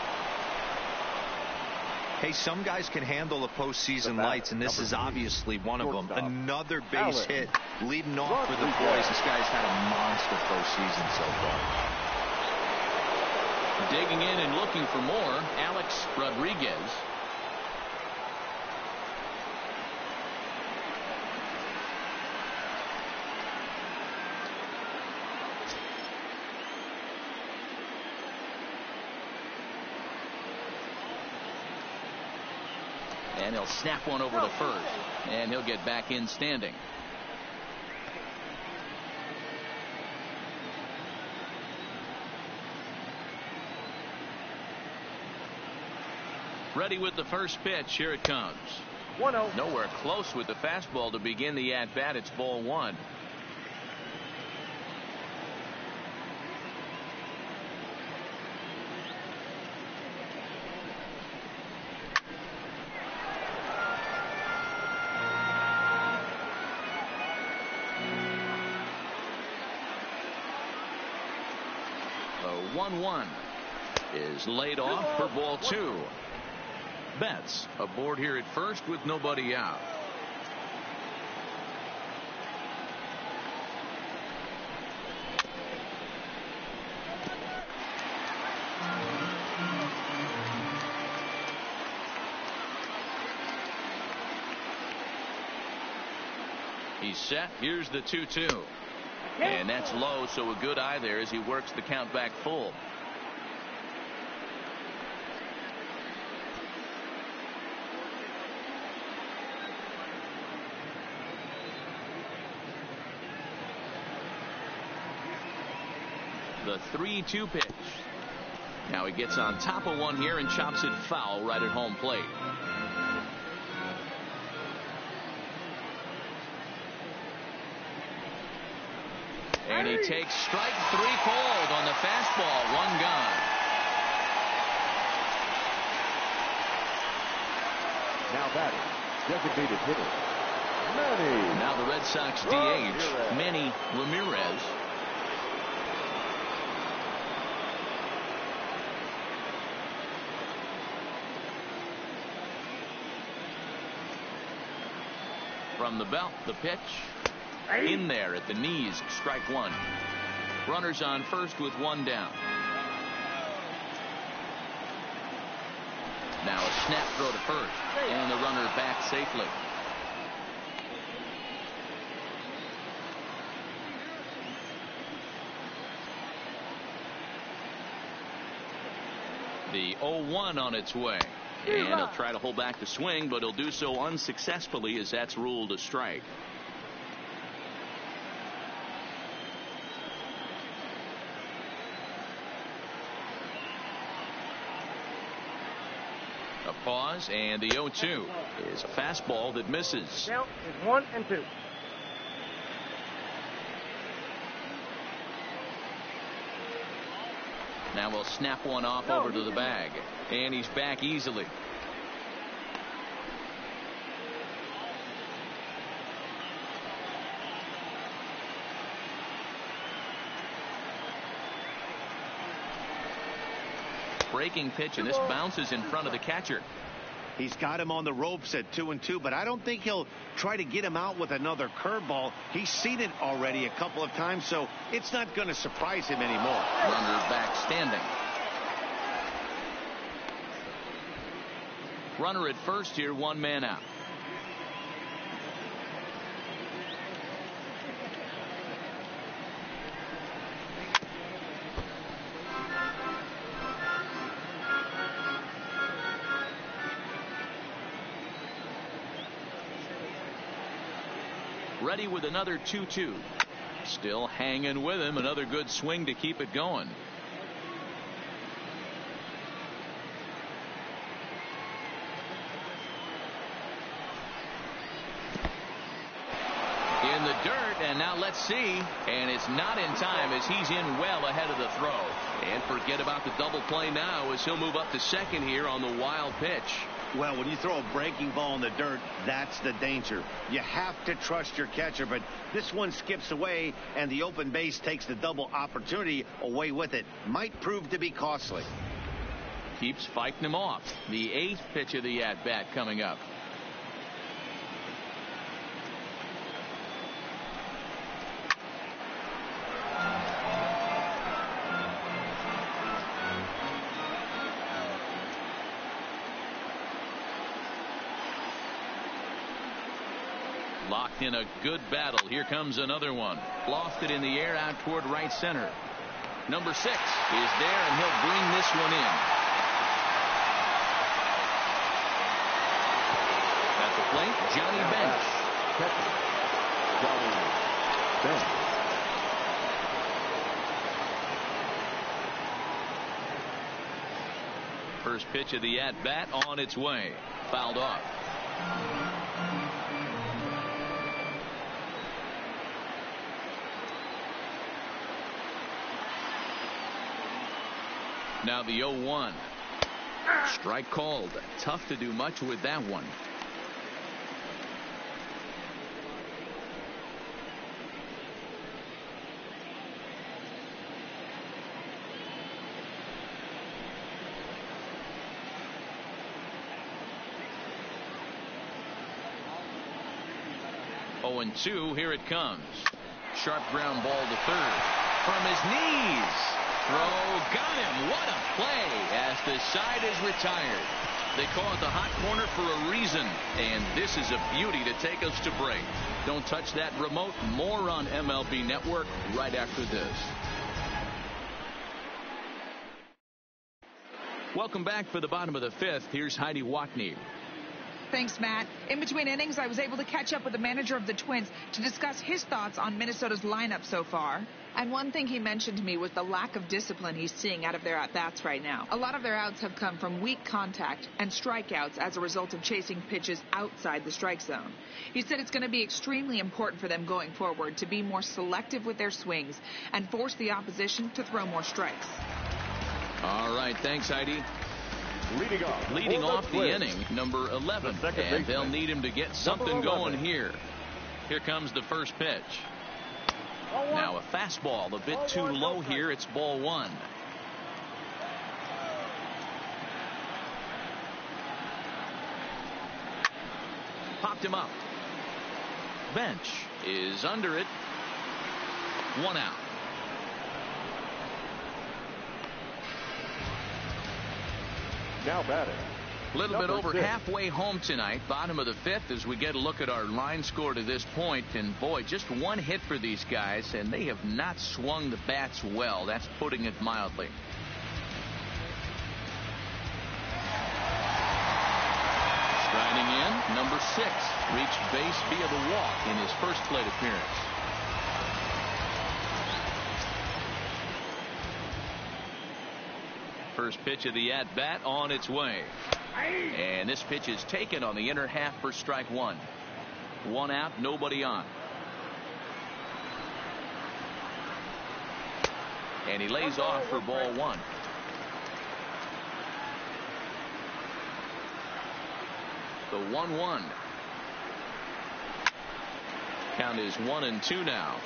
Hey, some guys can handle the postseason lights, and this is obviously one of them. Another base hit leading off for the boys. This guy's had a monster postseason so far. Digging in and looking for more, Alex Rodriguez. And he'll snap one over to first. And he'll get back in standing. Ready with the first pitch. Here it comes. 1-0. Nowhere close with the fastball to begin the at-bat. It's ball 1. The 1-1 is laid off for ball 2. Betts aboard here at first with nobody out. He's set. Here's the 2-2. And that's low, so a good eye there as he works the count back full. The 3-2 pitch. Now he gets on top of one here and chops it foul right at home plate. And he takes strike 3 called on the fastball. 1 gone. Now batting, designated hitter, Manny. Now the Red Sox DH, Manny Ramirez. From the belt, the pitch. In there at the knees, strike 1. Runners on first with 1 down. Now a snap throw to first, and the runner back safely. The 0-1 on its way. And he'll try to hold back the swing, but he'll do so unsuccessfully as that's ruled a strike. A pause, and the 0-2 is a fastball that misses. Count is 1-2. Now we'll snap one off over to the bag, and he's back easily. Breaking pitch, and this bounces in front of the catcher. He's got him on the ropes at 2-2, but I don't think he'll try to get him out with another curveball. He's seen it already a couple of times, so it's not going to surprise him anymore. Runner back standing. Runner at first here, 1 man out. Ready with another 2-2. Still hanging with him. Another good swing to keep it going. in the dirt, and now let's see. And it's not in time as he's in well ahead of the throw. And forget about the double play now as he'll move up to second here on the wild pitch. Well, when you throw a breaking ball in the dirt, that's the danger. You have to trust your catcher, but this one skips away, and the open base takes the double opportunity away with it. Might prove to be costly. Keeps fighting him off. The 8th pitch of the at-bat coming up. Locked in a good battle. Here comes another one. Lofted in the air out toward right center. Number 6 is there, and he'll bring this one in. At the plate, Johnny Bench. Johnny Bench. First pitch of the at-bat on its way. Fouled off. Now the 0-1. Strike called. Tough to do much with that one. Oh, and 2. Here it comes. Sharp ground ball to third. From his knees. Throw got him. What a play as the side is retired. They call it the hot corner for a reason, and this is a beauty to take us to break. Don't touch that remote. More on MLB Network right after this. Welcome back for the bottom of the 5th. Here's Heidi Watney. Thanks, Matt. In between innings, I was able to catch up with the manager of the Twins to discuss his thoughts on Minnesota's lineup so far. And one thing he mentioned to me was the lack of discipline he's seeing out of their at-bats right now. A lot of their outs have come from weak contact and strikeouts as a result of chasing pitches outside the strike zone. He said it's going to be extremely important for them going forward to be more selective with their swings and force the opposition to throw more strikes. All right, thanks, Heidi. Leading off the inning, number 11, and they'll need him to get something going here. Here comes the first pitch. Now a fastball a bit too low here. It's ball 1. Popped him up. Bench is under it. 1 out. Now batting. A little bit over halfway home tonight, bottom of the 5th, as we get a look at our line score to this point. And boy, just 1 hit for these guys, and they have not swung the bats well. That's putting it mildly. Striding in, number 6, reached base via the walk in his first plate appearance. First pitch of the at-bat on its way. And this pitch is taken on the inner half for strike 1. 1 out, nobody on. And he lays off for ball 1. The 1-1. Count is 1-2 now.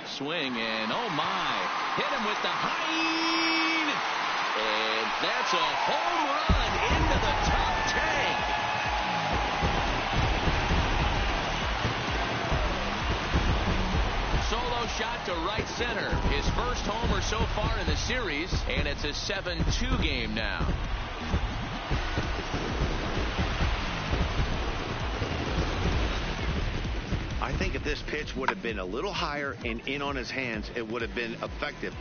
Swing, and oh my, hit him with the high, and that's a home run into the top tank. Solo shot to right center, his first homer so far in the series, and it's a 7-2 game now. I think if this pitch would have been a little higher and in on his hands, it would have been effective.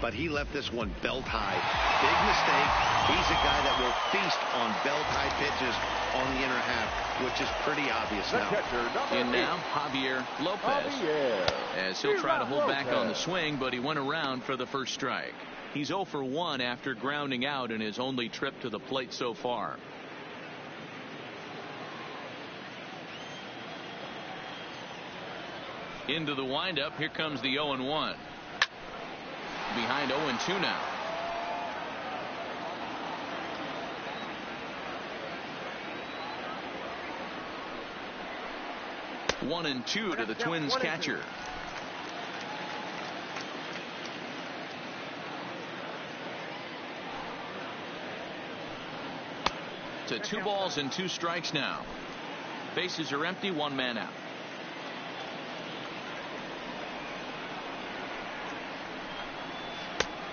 But he left this one belt high. Big mistake. He's a guy that will feast on belt high pitches on the inner half, which is pretty obvious now. In now, Javier Lopez. As he'll try to hold back on the swing, but he went around for the first strike. He's 0 for 1 after grounding out in his only trip to the plate so far. Into the windup. Here comes the 0-1. Behind 0-2 now. One and two to the Twins catcher. To 2 balls and 2 strikes now. Bases are empty, 1 man out.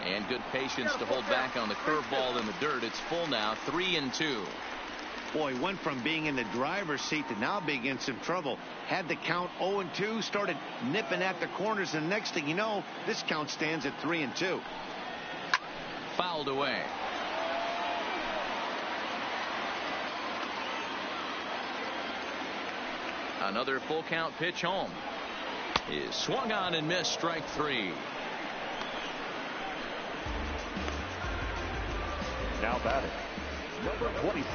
And good patience to hold back on the curveball in the dirt. It's full now, 3-2. Boy, went from being in the driver's seat to now being in some trouble. Had the count 0-2, started nipping at the corners, and next thing you know, this count stands at 3-2. Fouled away. Another full count pitch home. Is swung on and missed, strike 3. Now batting, number 26.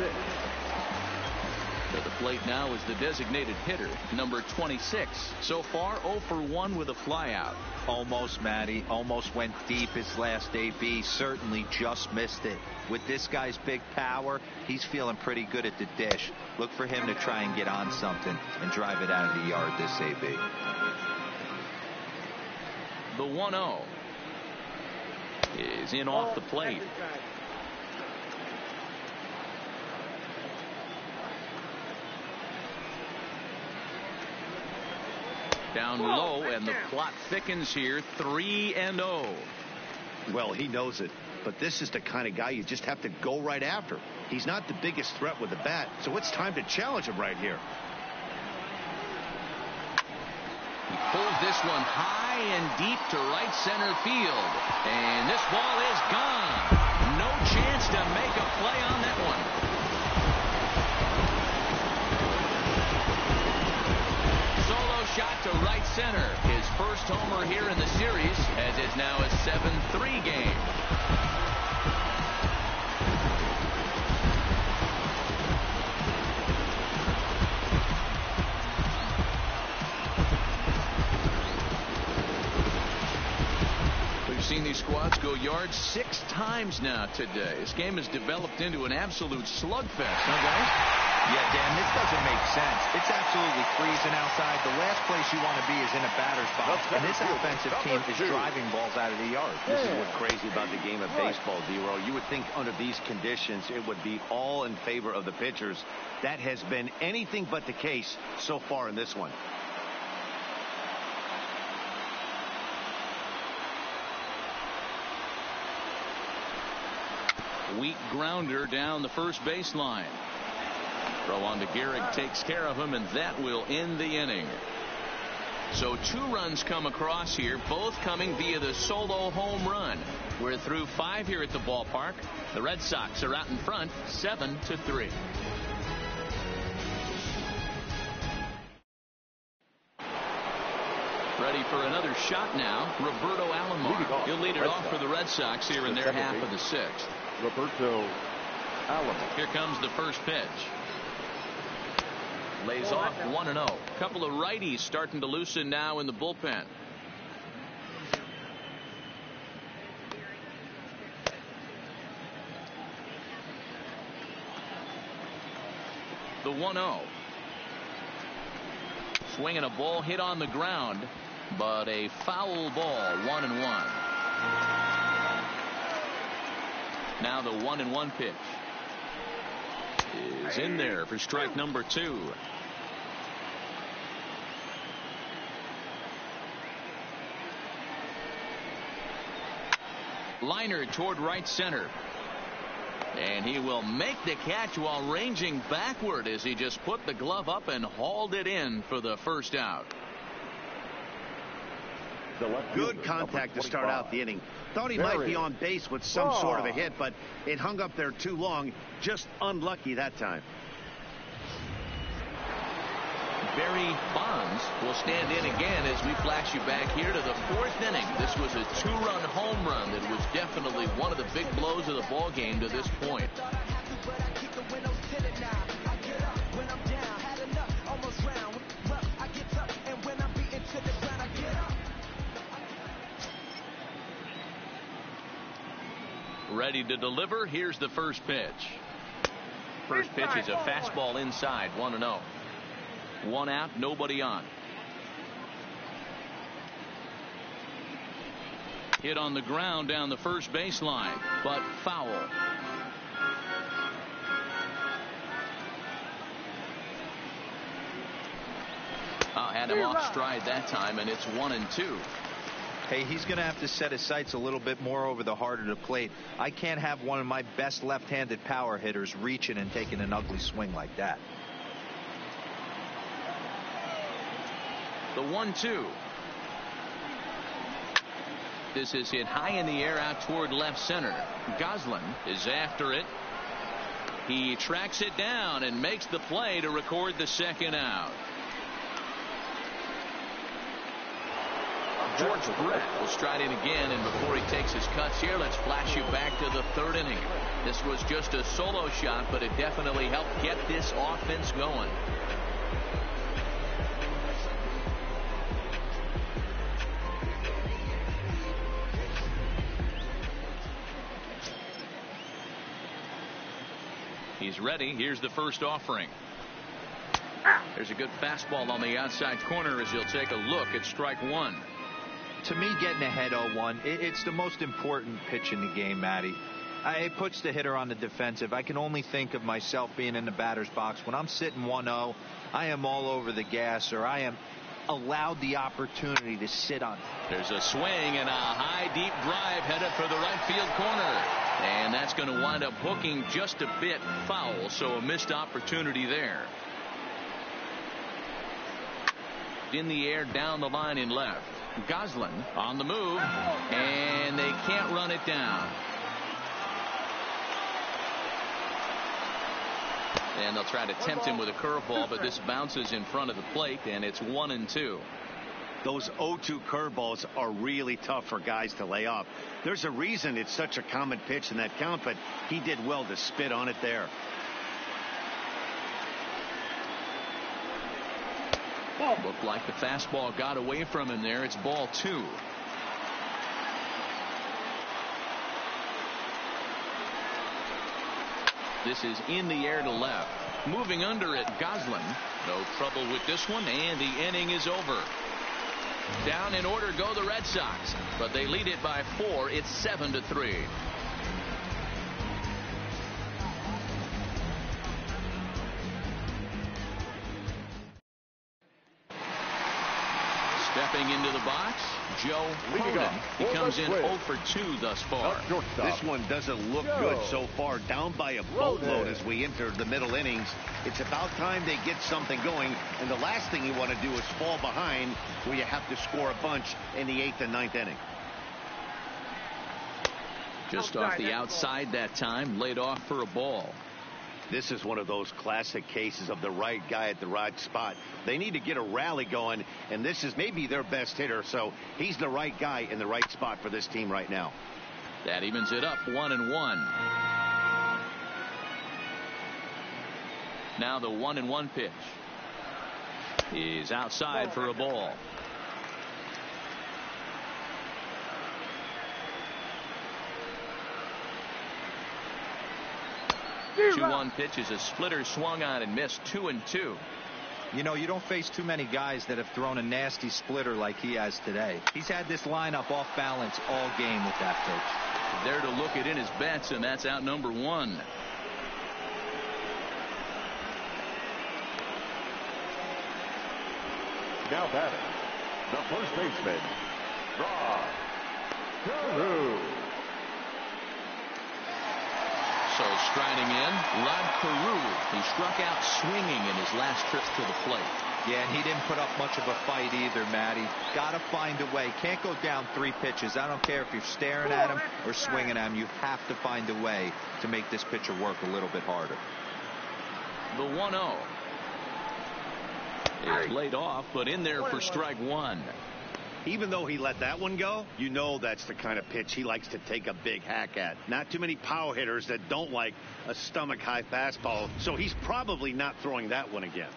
To the plate now is the designated hitter, number 26. So far 0 for 1 with a flyout. Almost, Matty. Almost went deep his last AB. Certainly just missed it. With this guy's big power, he's feeling pretty good at the dish. Look for him to try and get on something and drive it out of the yard this AB. The 1-0 is in off the plate. Down low, and the plot thickens here. 3-0. Well, he knows it, but this is the kind of guy you just have to go right after. He's not the biggest threat with the bat, so it's time to challenge him right here. He pulls this one high and deep to right center field, and this ball is gone. No chance to make a play on that one. Shot to right center. His first homer here in the series, as it's now a 7-3 game. We've seen these squads go yards 6 times now today. This game has developed into an absolute slugfest, huh, guys? Yeah, Dan, this doesn't make sense. It's absolutely freezing outside. The last place you want to be is in a batter's box. And this offensive team is driving balls out of the yard. This is what's crazy about the game of baseball, D-Row. You would think under these conditions it would be all in favor of the pitchers. That has been anything but the case so far in this one. Weak grounder down the first baseline. Throw on to Gehrig, takes care of him, and that will end the inning. So 2 runs come across here, both coming via the solo home run. We're through 5 here at the ballpark. The Red Sox are out in front, 7-3. Ready for another shot now. Roberto Alomar. He'll lead it off for the Red Sox here in their half of the 6th. Roberto Alomar. Here comes the first pitch. Lays off 1-0. Couple of righties starting to loosen now in the bullpen. The 1-0. Swinging a ball hit on the ground, but a foul ball. 1-1. Now the 1-1 pitch is in there for strike number 2. Liner toward right center, and he will make the catch while ranging backward as he just put the glove up and hauled it in for the first out. Good contact to start out the inning. Thought he might be on base with some sort of a hit, but it hung up there too long. Just unlucky that time. Barry Bonds will stand in again as we flash you back here to the 4th inning. This was a 2-run home run that was definitely one of the big blows of the ball game to this point. Ready to deliver. Here's the first pitch. First pitch is a fastball inside, 1-0. 1 out, nobody on. Hit on the ground down the first baseline, but foul. Had him off stride that time, and it's 1-2. Hey, he's going to have to set his sights a little bit more over the heart of the plate. I can't have one of my best left-handed power hitters reaching and taking an ugly swing like that. The 1-2. This is hit high in the air out toward left center. Goslin is after it. He tracks it down and makes the play to record the second out. George Brett will stride in again, and before he takes his cuts here, let's flash you back to the 3rd inning. This was just a solo shot, but it definitely helped get this offense going. He's ready. Here's the first offering. There's a good fastball on the outside corner as he'll take a look at strike 1. To me, getting ahead 0-1, it's the most important pitch in the game, Matty. It puts the hitter on the defensive. I can only think of myself being in the batter's box. When I'm sitting 1-0, I am all over the gas, or I am allowed the opportunity to sit on. There's a swing and a high, deep drive headed for the right field corner. And that's going to wind up hooking just a bit foul, so a missed opportunity there. In the air down the line in left. Goslin on the move, and they can't run it down. And they'll try to tempt him with a curveball, but this bounces in front of the plate, and it's 1-2. Those 0-2 curveballs are really tough for guys to lay off. There's a reason it's such a common pitch in that count, but he did well to spit on it there. Looked like the fastball got away from him there. It's ball 2. This is in the air to left. Moving under it, Goslin. No trouble with this one, and the inning is over. Down in order go the Red Sox, but they lead it by 4. It's 7-3. Stepping into the box, Joe Cronin. He comes in 0 for 2 thus far. This one doesn't look good so far. Down by a boatload as we enter the middle innings. It's about time they get something going, and the last thing you want to do is fall behind where you have to score a bunch in the 8th and 9th inning. Just off the outside that time, laid off for a ball. This is one of those classic cases of the right guy at the right spot. They need to get a rally going, and this is maybe their best hitter, so he's the right guy in the right spot for this team right now. That evens it up, 1-1. Now the 1-1 pitch. He's outside for a ball. 2-1 pitch is a splitter swung on and missed. 2-2. You know, you don't face too many guys that have thrown a nasty splitter like he has today. He's had this lineup off balance all game with that pitch. There to look it in his bets, and that's out number 1. Now batting, the first baseman, Rod Carew. So striding in, Rod Carew. He struck out swinging in his last trip to the plate. Yeah, and he didn't put up much of a fight either, Matty. Got to find a way. Can't go down 3 pitches. I don't care if you're staring at him or swinging at him. You have to find a way to make this pitcher work a little bit harder. The 1-0. It's laid off, but in there for strike one. Even though he let that one go, you know that's the kind of pitch he likes to take a big hack at. Not too many power hitters that don't like a stomach-high fastball, so he's probably not throwing that one again.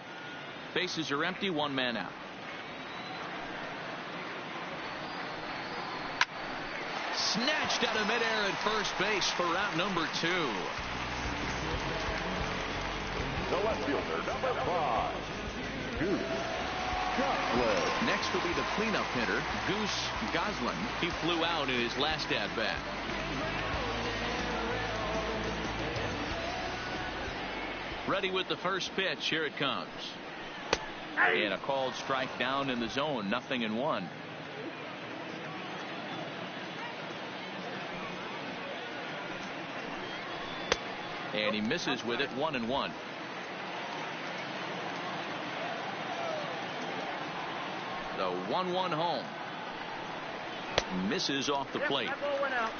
Bases are empty, one man out. Snatched out of midair at first base for out number 2. The left fielder, number 5, Goose Goslin. Next will be the cleanup hitter, Goose Goslin. He flew out in his last at-bat. Ready with the first pitch. Here it comes. And a called strike down in the zone. 0-1. And he misses with it. 1-1. The 1-1 home. Misses off the plate. That ball went out.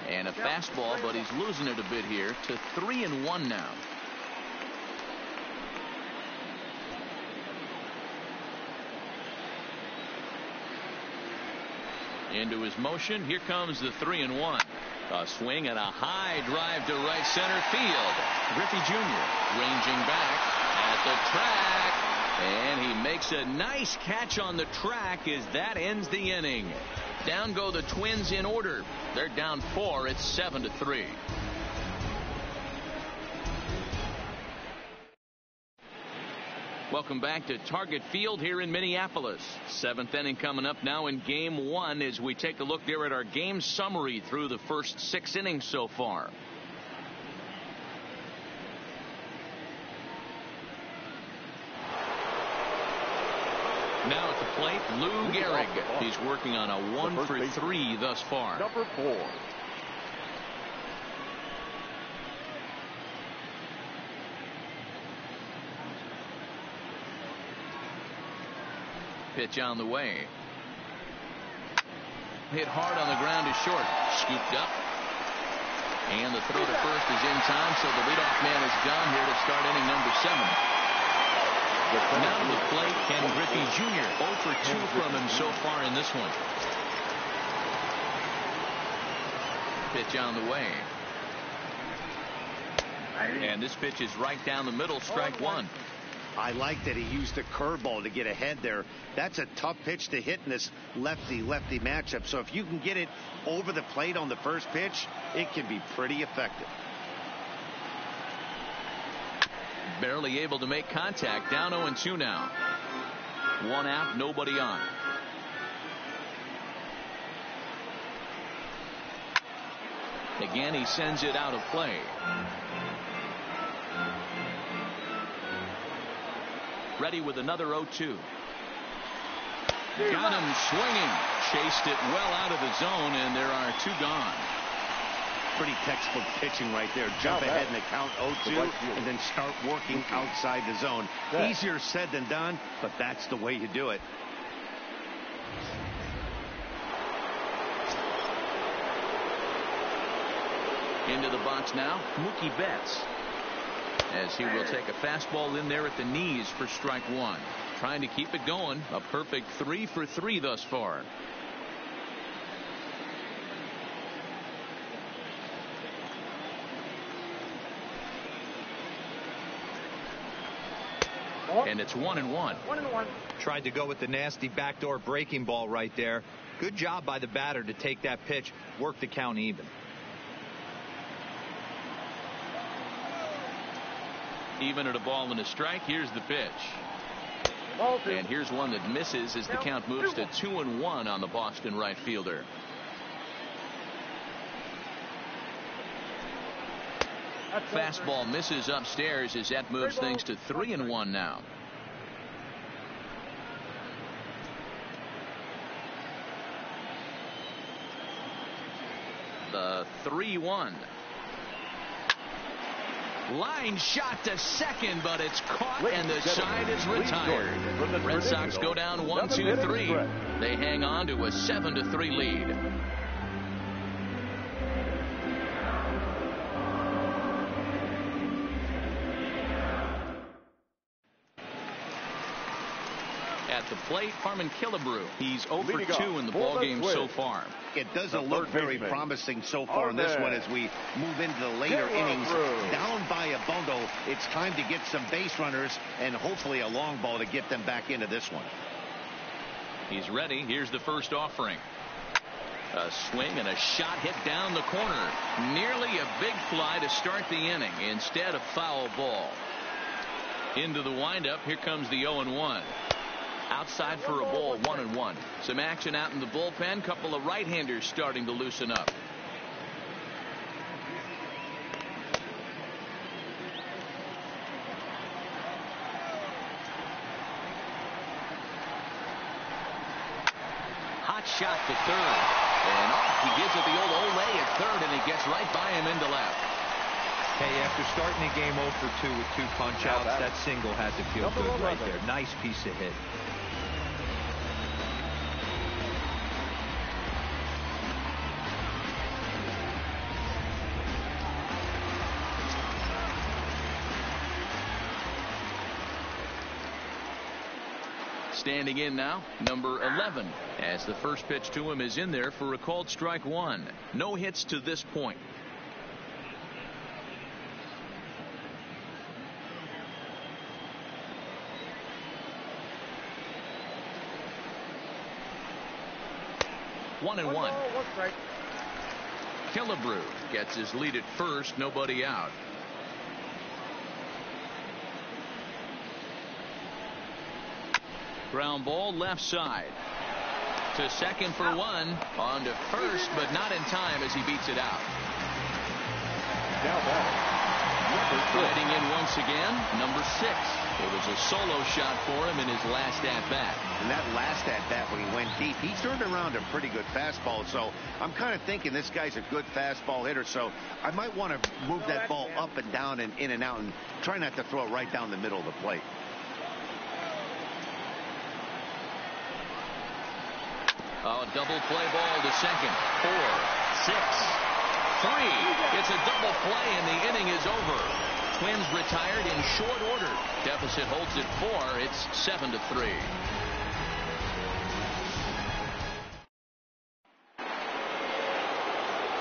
And a fastball, but he's losing it a bit here to 3-1 now. Into his motion. Here comes the 3-1. A swing and a high drive to right center field. Griffey Jr. ranging back at the track. And he makes a nice catch on the track as that ends the inning. Down go the Twins in order. They're down 4. It's 7-3. Welcome back to Target Field here in Minneapolis. 7th inning coming up now in Game 1 as we take a look there at our game summary through the first 6 innings so far. Now at the plate, Lou Gehrig. He's working on a 1 for 3 thus far. Number 4. Pitch on the way. Hit hard on the ground to short. Scooped up. And the throw to first is in time, so the leadoff man is gone here to start inning number 7. Now to the plate, Ken Griffey Jr. 0 for 2 from him so far in this one. Pitch on the way. And this pitch is right down the middle, strike 1. I like that he used the curveball to get ahead there. That's a tough pitch to hit in this lefty-lefty matchup. So if you can get it over the plate on the first pitch, it can be pretty effective. Barely able to make contact. Down 0-2 now. 1 out, nobody on. Again, he sends it out of play. Ready with another 0-2. Got him swinging. Chased it well out of the zone, and there are 2 gone. Pretty textbook pitching right there. Jump ahead in the count 0-2 and then start working outside the zone. Easier said than done, but that's the way you do it. Into the box now, Mookie Betts. As he will take a fastball in there at the knees for strike 1. Trying to keep it going. A perfect 3 for 3 thus far. And it's 1-1. 1-1. Tried to go with the nasty backdoor breaking ball right there. Good job by the batter to take that pitch, work the count even. Even at a ball and a strike. Here's the pitch. And here's one that misses as the count moves to 2-1 on the Boston right fielder. Fastball misses upstairs as that moves things to 3-1 now. The 3-1. Line shot to second, but it's caught and the side is retired. Red Sox go down 1-2-3. They hang on to a 7-3 lead. at the plate, Harmon Killebrew. He's 0 for 2 in the ballgame so far. It doesn't look very promising so far in this one as we move into the later innings. Down by a bundle, it's time to get some base runners and hopefully a long ball to get them back into this one. He's ready. Here's the first offering. A swing and a shot hit down the corner. Nearly a big fly to start the inning. Instead, a foul ball. Into the windup. Here comes the 0-1. Outside for a ball, 1-1. Some action out in the bullpen. Couple of right-handers starting to loosen up. Hot shot to third. And off. He gives it the old Ole at third, and he gets right by him into left. Hey, after starting the game 0 for 2 with 2 punch-outs, that single had to feel good right there. Nice piece of hit. Standing in now, number 11, as the first pitch to him is in there for a called strike one. No hits to this point. One and one. Killebrew gets his lead at first, nobody out. Ground ball left side to second for one, on to first, but not in time as he beats it out. Riding in once again, number 6. It was a solo shot for him in his last at-bat. And that last at-bat when he went deep, he turned around a pretty good fastball. So I'm kind of thinking this guy's a good fastball hitter. So I might want to move that ball up and down and in and out and try not to throw it right down the middle of the plate. Oh, double play ball to second. 4, 6, 3. It's a double play and the inning is over. Twins retired in short order. Deficit holds at 4. It's 7-3.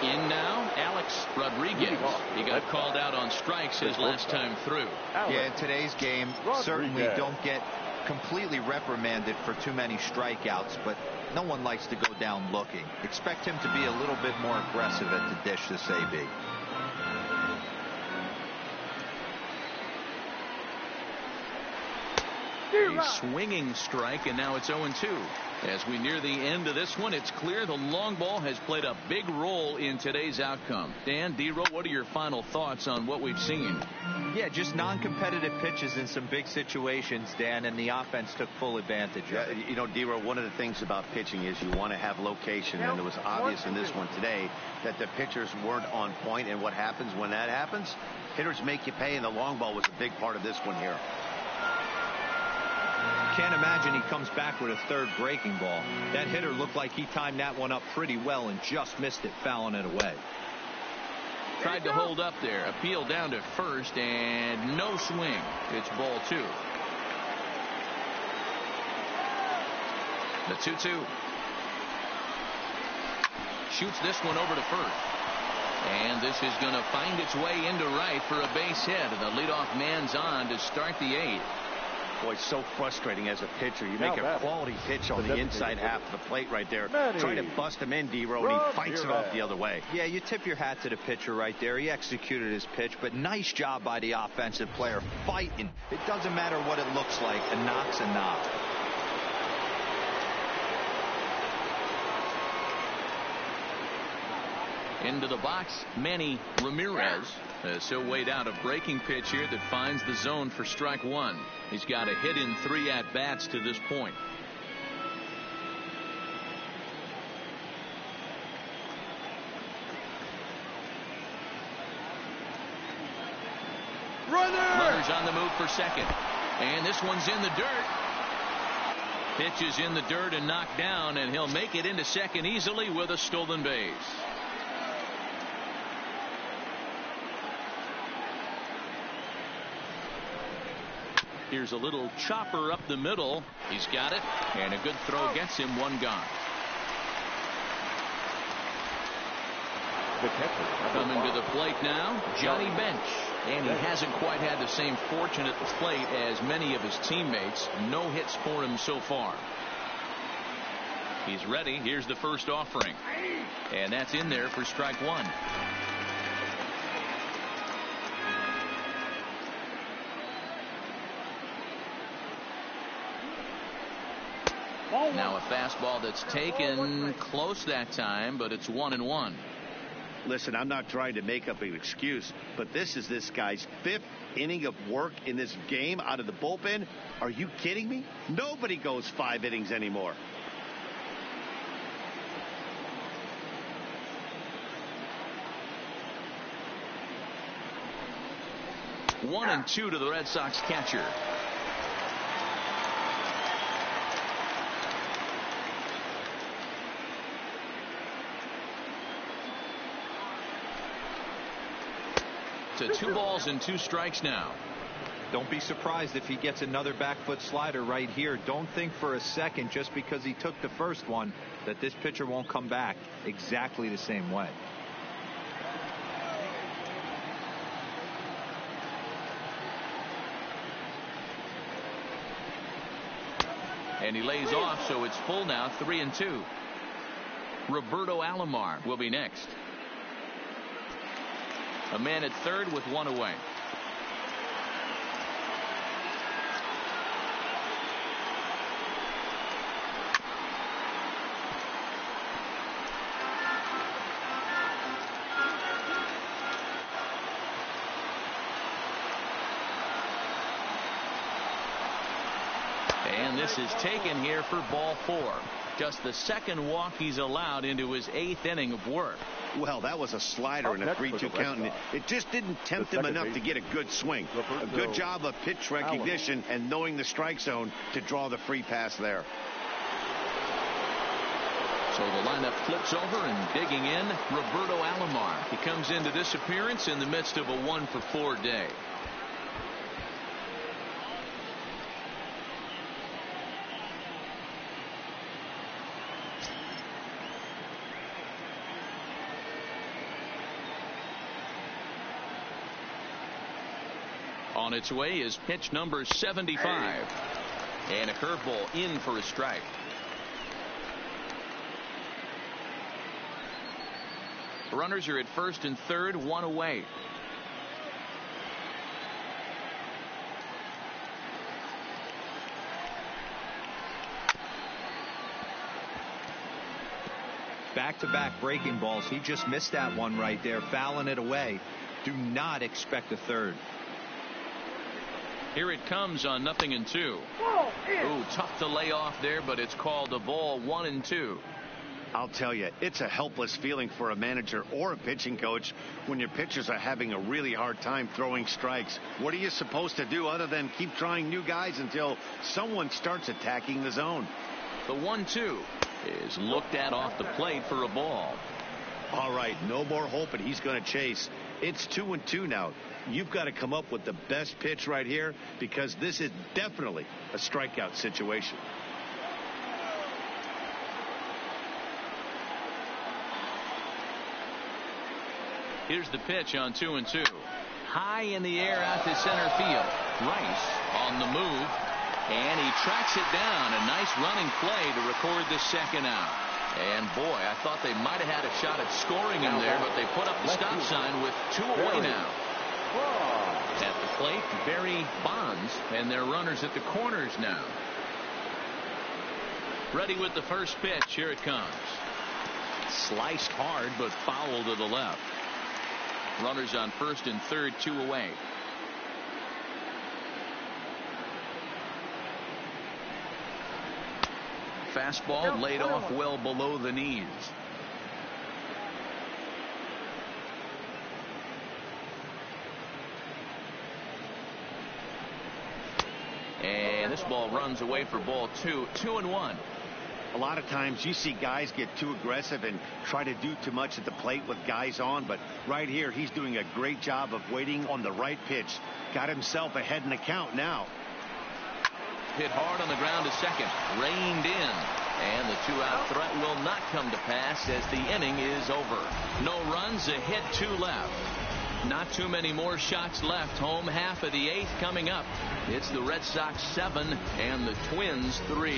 In now, Alex Rodriguez. He got called out on strikes his last time through. Yeah, in today's game, certainly don't get completely reprimanded for too many strikeouts, but no one likes to go down looking. Expect him to be a little bit more aggressive at the dish this AB. A swinging strike, and now it's 0-2. As we near the end of this one, it's clear the long ball has played a big role in today's outcome. Dan, D-Roll, what are your final thoughts on what we've seen? Yeah, just non-competitive pitches in some big situations, Dan, and the offense took full advantage of it. You know, D-Roll, one of the things about pitching is you want to have location, and it was obvious in this one today that the pitchers weren't on point, and what happens when that happens? Hitters make you pay, and the long ball was a big part of this one here. Can't imagine he comes back with a third breaking ball. That hitter looked like he timed that one up pretty well and just missed it, fouling it away. Tried to hold up there. Appeal down to first, and no swing. It's ball 2. The 2-2. Shoots this one over to first. And this is going to find its way into right for a base hit. And the leadoff man's on to start the 8th. Boy, it's so frustrating as a pitcher. You make a quality pitch on the inside half of the plate right there. Try to bust him in, D-Row, and he fights it off the other way. Yeah, you tip your hat to the pitcher right there. He executed his pitch, but nice job by the offensive player fighting. It doesn't matter what it looks like. A knock's a knock. Into the box, Manny Ramirez. He'll wait out a breaking pitch here that finds the zone for strike 1. He's got a hit in 3 at-bats to this point. Runners on the move for second. And this one's in the dirt. Pitch is in the dirt and knocked down, and he'll make it into second easily with a stolen base. Here's a little chopper up the middle. He's got it, and a good throw gets him. One gone. The catcher, Coming to the plate now, Johnny Bench. And he hasn't quite had the same fortune at the plate as many of his teammates. No hits for him so far. He's ready. Here's the first offering. And that's in there for strike one. Now a fastball that's taken close that time, but it's 1-1. Listen, I'm not trying to make up an excuse, but this is this guy's 5th inning of work in this game out of the bullpen. Are you kidding me? Nobody goes 5 innings anymore. One and two to the Red Sox catcher. To 2 balls and 2 strikes now. Don't be surprised if he gets another back foot slider right here. Don't think for a second, just because he took the first one, that this pitcher won't come back exactly the same way. And he lays off, so it's full now, 3-2. Roberto Alomar will be next. A man at third with 1 away. And this is taken here for ball 4. Just the second walk he's allowed into his 8th inning of work. Well, that was a slider in a 3-2 count, and it just didn't tempt him enough to get a good swing. A good job of pitch recognition and knowing the strike zone to draw the free pass there. So the lineup flips over, and digging in, Roberto Alomar. He comes into this appearance in the midst of a 1-for-4 day. On its way is pitch number 75. And a curveball in for a strike. Runners are at first and third, 1 away. Back-to-back breaking balls. He just missed that one right there, fouling it away. Do not expect a third. Here it comes on 0-2. Ooh, tough to lay off there, but it's called a ball. 1-2. I'll tell you, it's a helpless feeling for a manager or a pitching coach when your pitchers are having a really hard time throwing strikes. What are you supposed to do other than keep trying new guys until someone starts attacking the zone? The 1-2 is looked at off the plate for a ball. All right, no more hoping he's going to chase. It's 2-2 now. You've got to come up with the best pitch right here, because this is definitely a strikeout situation. Here's the pitch on 2-2. High in the air out to center field. Rice on the move, and he tracks it down. A nice running play to record the second out. And boy, I thought they might have had a shot at scoring him there, but they put up the stop sign with 2 away now. At the plate, Barry Bonds, and their runners at the corners now. Ready with the first pitch. Here it comes. Sliced hard, but foul to the left. Runners on first and third, 2 away. Fastball laid off well below the knees. And this ball runs away for ball 2. 2-1. A lot of times you see guys get too aggressive and try to do too much at the plate with guys on, but right here he's doing a great job of waiting on the right pitch. Got himself ahead in the count now. hit hard on the ground to second. Reined in. And the 2-out threat will not come to pass as the inning is over. No runs, a hit, 2 left. Not too many more shots left. Home half of the 8th coming up. It's the Red Sox 7 and the Twins 3.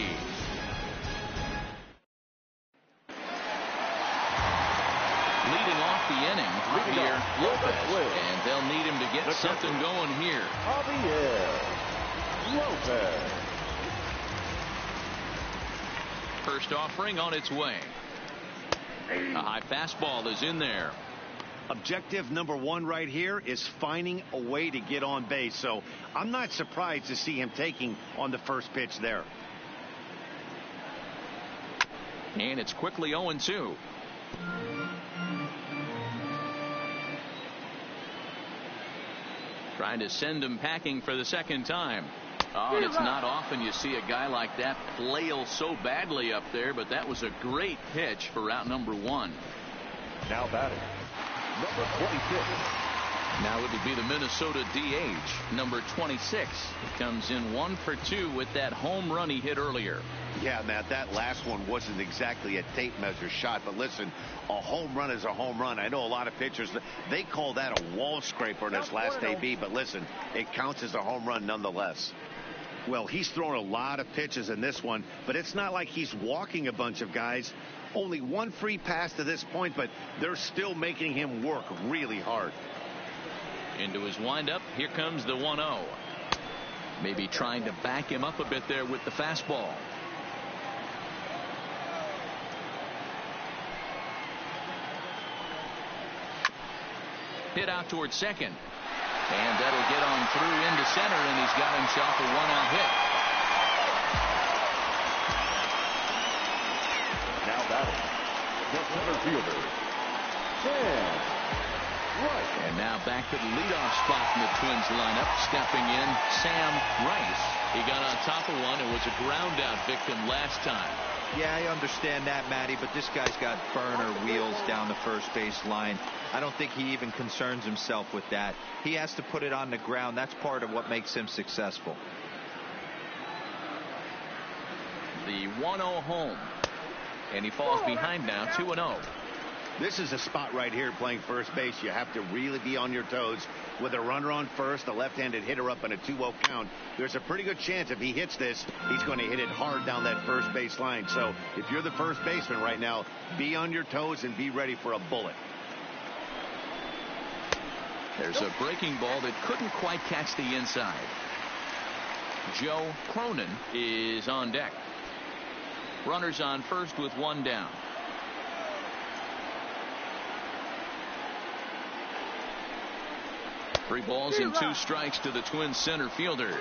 Leading off the inning, Javier Lopez. And they'll need him to get something going here. Javier Lopez. First offering on its way. A high fastball is in there. Objective number 1 right here is finding a way to get on base. So I'm not surprised to see him taking on the first pitch there. And it's quickly 0-2. Trying to send him packing for the second time. Oh, and it's not often you see a guy like that flail so badly up there, but that was a great pitch for out number 1. Now batting, number 26. Now it'll be the Minnesota DH, number 26. Comes in 1 for 2 with that home run he hit earlier. Yeah, Matt, that last one wasn't exactly a tape measure shot, but listen, a home run is a home run. I know a lot of pitchers, they call that a wall scraper in his last AB, but listen, it counts as a home run nonetheless. Well, he's thrown a lot of pitches in this one, but it's not like he's walking a bunch of guys. Only 1 free pass to this point, but they're still making him work really hard. Into his windup, here comes the 1-0. Maybe trying to back him up a bit there with the fastball. Hit out towards second. And that'll get on through into center, and he's got himself a 1-out hit. Now batting, the center fielder, Sam Rice. And now back to the leadoff spot in the Twins lineup. Stepping in, Sam Rice. He got on top of one and was a ground out victim last time. Yeah, I understand that, Matty, but this guy's got burner wheels down the first base line. I don't think he even concerns himself with that. He has to put it on the ground. That's part of what makes him successful. The 1-0 home. And he falls behind now, 2-0. This is a spot right here playing first base. You have to really be on your toes. With a runner on first, a left-handed hitter up in a 2-0 count, there's a pretty good chance if he hits this, he's going to hit it hard down that first base line. So if you're the first baseman right now, be on your toes and be ready for a bullet. There's a breaking ball that couldn't quite catch the inside. Joe Cronin is on deck. Runners on first with 1 down. Three balls and 2 strikes to the Twins center fielder. Fastball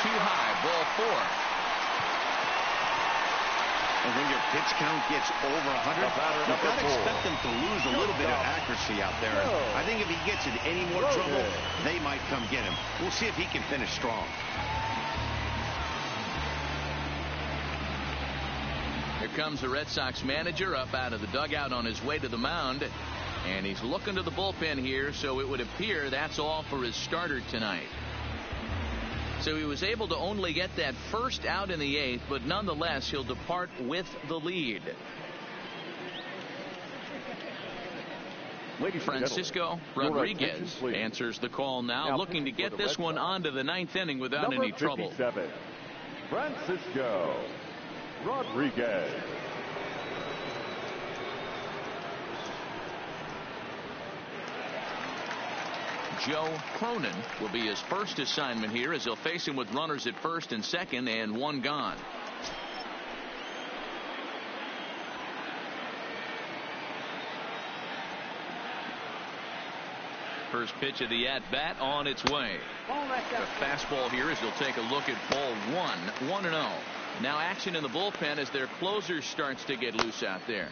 too high, ball 4. And when your pitch count gets over 100, you've got to expect them to lose a little bit of accuracy out there. I think if he gets in any more trouble, they might come get him. We'll see if he can finish strong. Here comes the Red Sox manager up out of the dugout on his way to the mound. And he's looking to the bullpen here, so it would appear that's all for his starter tonight. So he was able to only get that first out in the 8th, but nonetheless, he'll depart with the lead. Francisco Rodriguez answers the call now, looking to get this one onto the 9th inning without any trouble. Francisco Rodriguez. Joe Cronin will be his first assignment here, as he'll face him with runners at first and second and 1 gone. First pitch of the at-bat on its way. The fastball here as he'll take a look at ball 1, 1-0. Now action in the bullpen as their closer starts to get loose out there.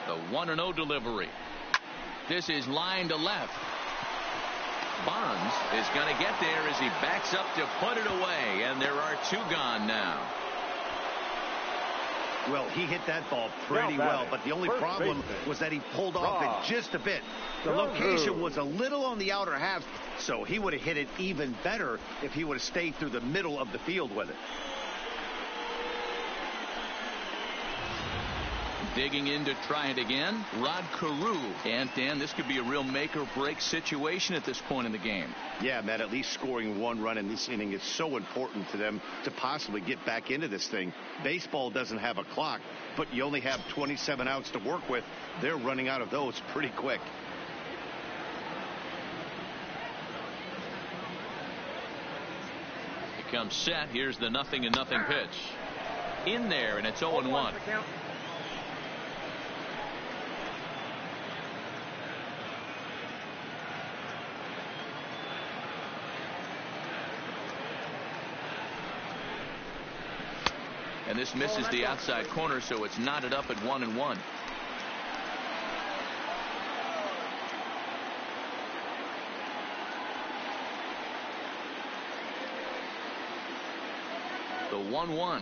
The 1-0 delivery. This is line to left. Bonds is going to get there as he backs up to put it away, and there are 2 gone now. Well, he hit that ball pretty well, but the only problem was that he pulled off it just a bit. The location was a little on the outer half, so he would have hit it even better if he would have stayed through the middle of the field with it. Digging in to try it again, Rod Carew. And, Dan, this could be a real make-or-break situation at this point in the game. Yeah, Matt, at least scoring 1 run in this inning is so important to them to possibly get back into this thing. Baseball doesn't have a clock, but you only have 27 outs to work with. They're running out of those pretty quick. He comes set. Here's the 0-0 pitch. In there, and it's 0-1. And this misses the outside corner, so it's knotted up at 1-1. The 1-1.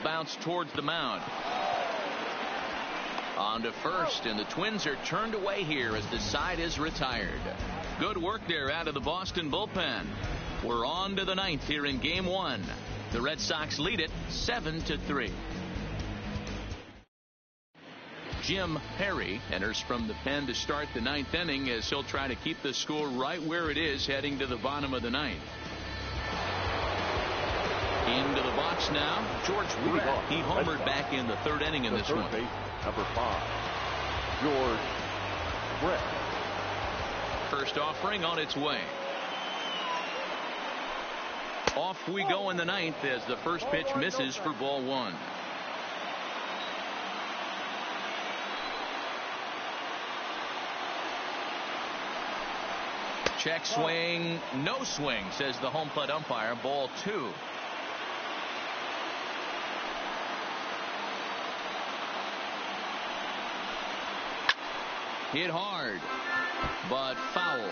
Bounce towards the mound. On to first, and the Twins are turned away here as the side is retired. Good work there out of the Boston bullpen. We're on to the 9th here in Game 1. The Red Sox lead it 7-3. Jim Perry enters from the pen to start the 9th inning as he'll try to keep the score right where it is heading to the bottom of the 9th. Into the box now, George Brett. He homered back in the 3rd inning in this one. Base, number 5, George Brett. First offering on its way. Off we go in the 9th as the first pitch misses for ball 1. Check swing, no swing, says the home plate umpire. Ball 2. Hit hard, but foul.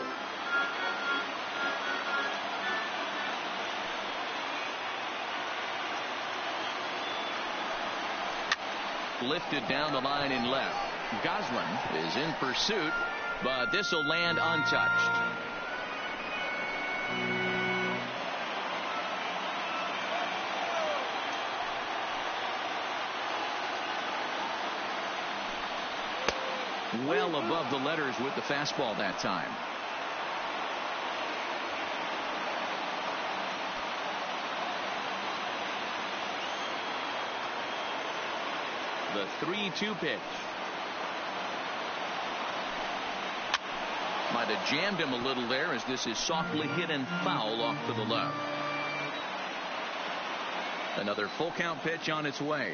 Lifted down the line in left. Goslin is in pursuit, but this will land untouched. Well above the letters with the fastball that time. The 3-2 pitch. Might have jammed him a little there as this is softly hit and foul off to the left. Another full count pitch on its way.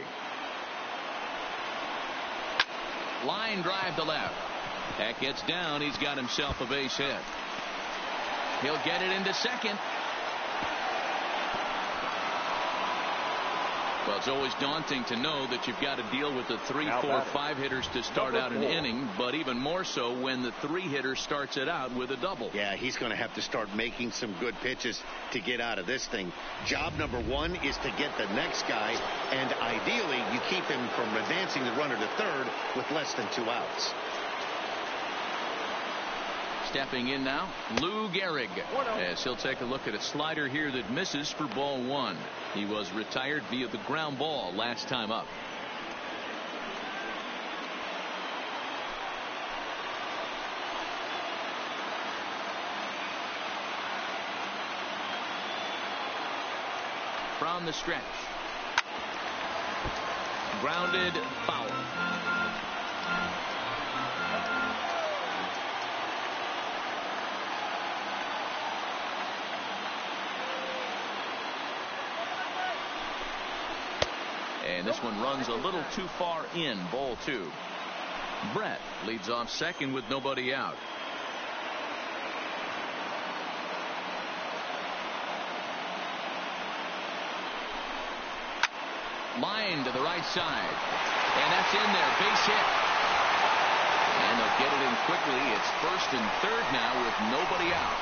Line drive to left. That gets down. He's got himself a base hit. He'll get it into second. Well, it's always daunting to know that you've got to deal with the 3, 4, 5 hitters to start out an inning, but even more so when the 3 hitter starts it out with a double. Yeah, he's going to have to start making some good pitches to get out of this thing. Job number 1 is to get the next guy, and ideally you keep him from advancing the runner to third with less than 2 outs. Stepping in now, Lou Gehrig, as he'll take a look at a slider here that misses for ball 1. He was retired via the ground ball last time up. From the stretch. Grounded, foul. And this one runs a little too far in, ball 2. Brett leads off second with nobody out. Line to the right side. And that's in there. Base hit. And they'll get it in quickly. It's 1st and 3rd now with nobody out.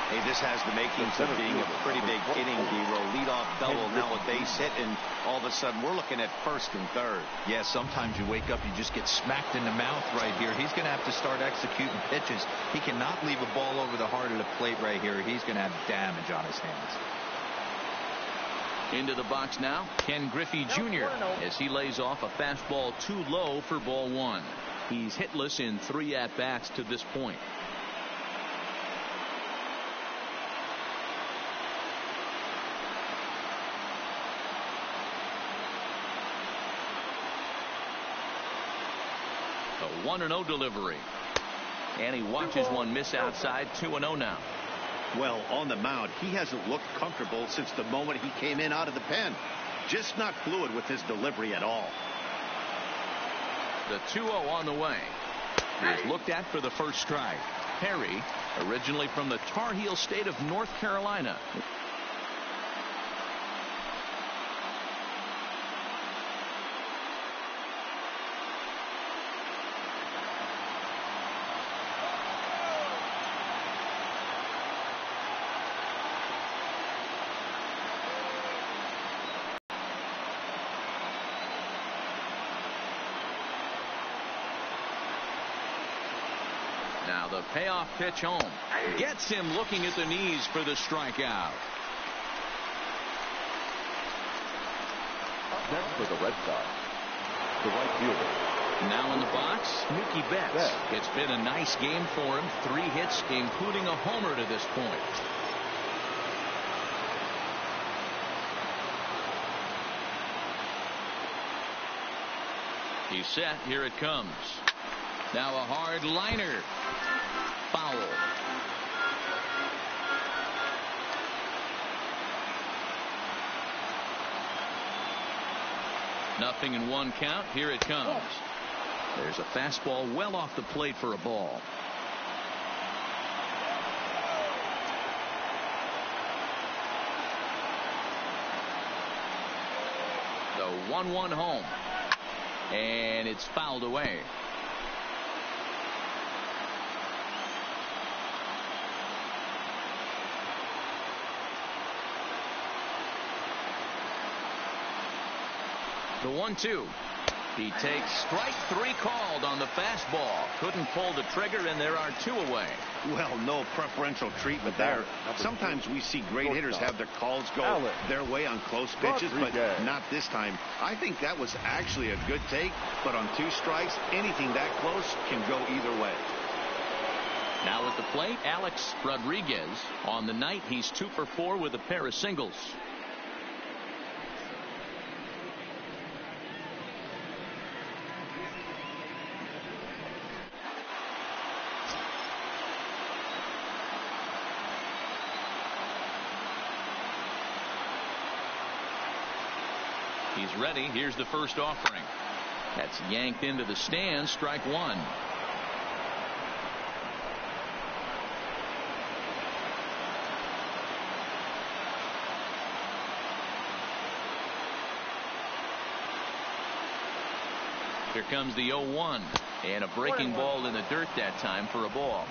Hey, this has the makings of being a pretty big inning, D-Roll. Leadoff double, now a base hit, and all of a sudden we're looking at 1st and 3rd. Yeah, sometimes you wake up, you just get smacked in the mouth right here. He's going to have to start executing pitches. He cannot leave a ball over the heart of the plate right here. He's going to have damage on his hands. Into the box now, Ken Griffey Jr. as he lays off a fastball too low for ball 1. He's hitless in 3 at-bats to this point. A 1-0 delivery. And he watches one miss outside. 2-0 now. Well, on the mound, he hasn't looked comfortable since the moment he came in out of the pen. Just not fluid with his delivery at all. The 2-0 on the way. Is looked at for the first strike. Perry, originally from the Tar Heel state of North Carolina. Now the payoff pitch home. Gets him looking at the knees for the strikeout. Up next for the Red Sox, the right fielder. Now in the box, Mookie Betts. It's been a nice game for him. 3 hits, including a homer to this point. He's set. Here it comes. Now a hard liner. Foul. Nothing in 1 count. Here it comes. There's a fastball well off the plate for a ball. The 1-1 home. And it's fouled away. The 1-2. He takes strike 3 called on the fastball. Couldn't pull the trigger, and there are 2 away. Well, no preferential treatment there. Sometimes we see great hitters have their calls go their way on close pitches, but not this time. I think that was actually a good take, but on 2 strikes, anything that close can go either way. Now at the plate, Alex Rodriguez. On the night, he's 2 for 4 with a pair of singles. He's ready. Here's the first offering. That's yanked into the stands. Strike 1. Here comes the 0-1. And a breaking ball in the dirt that time for a ball.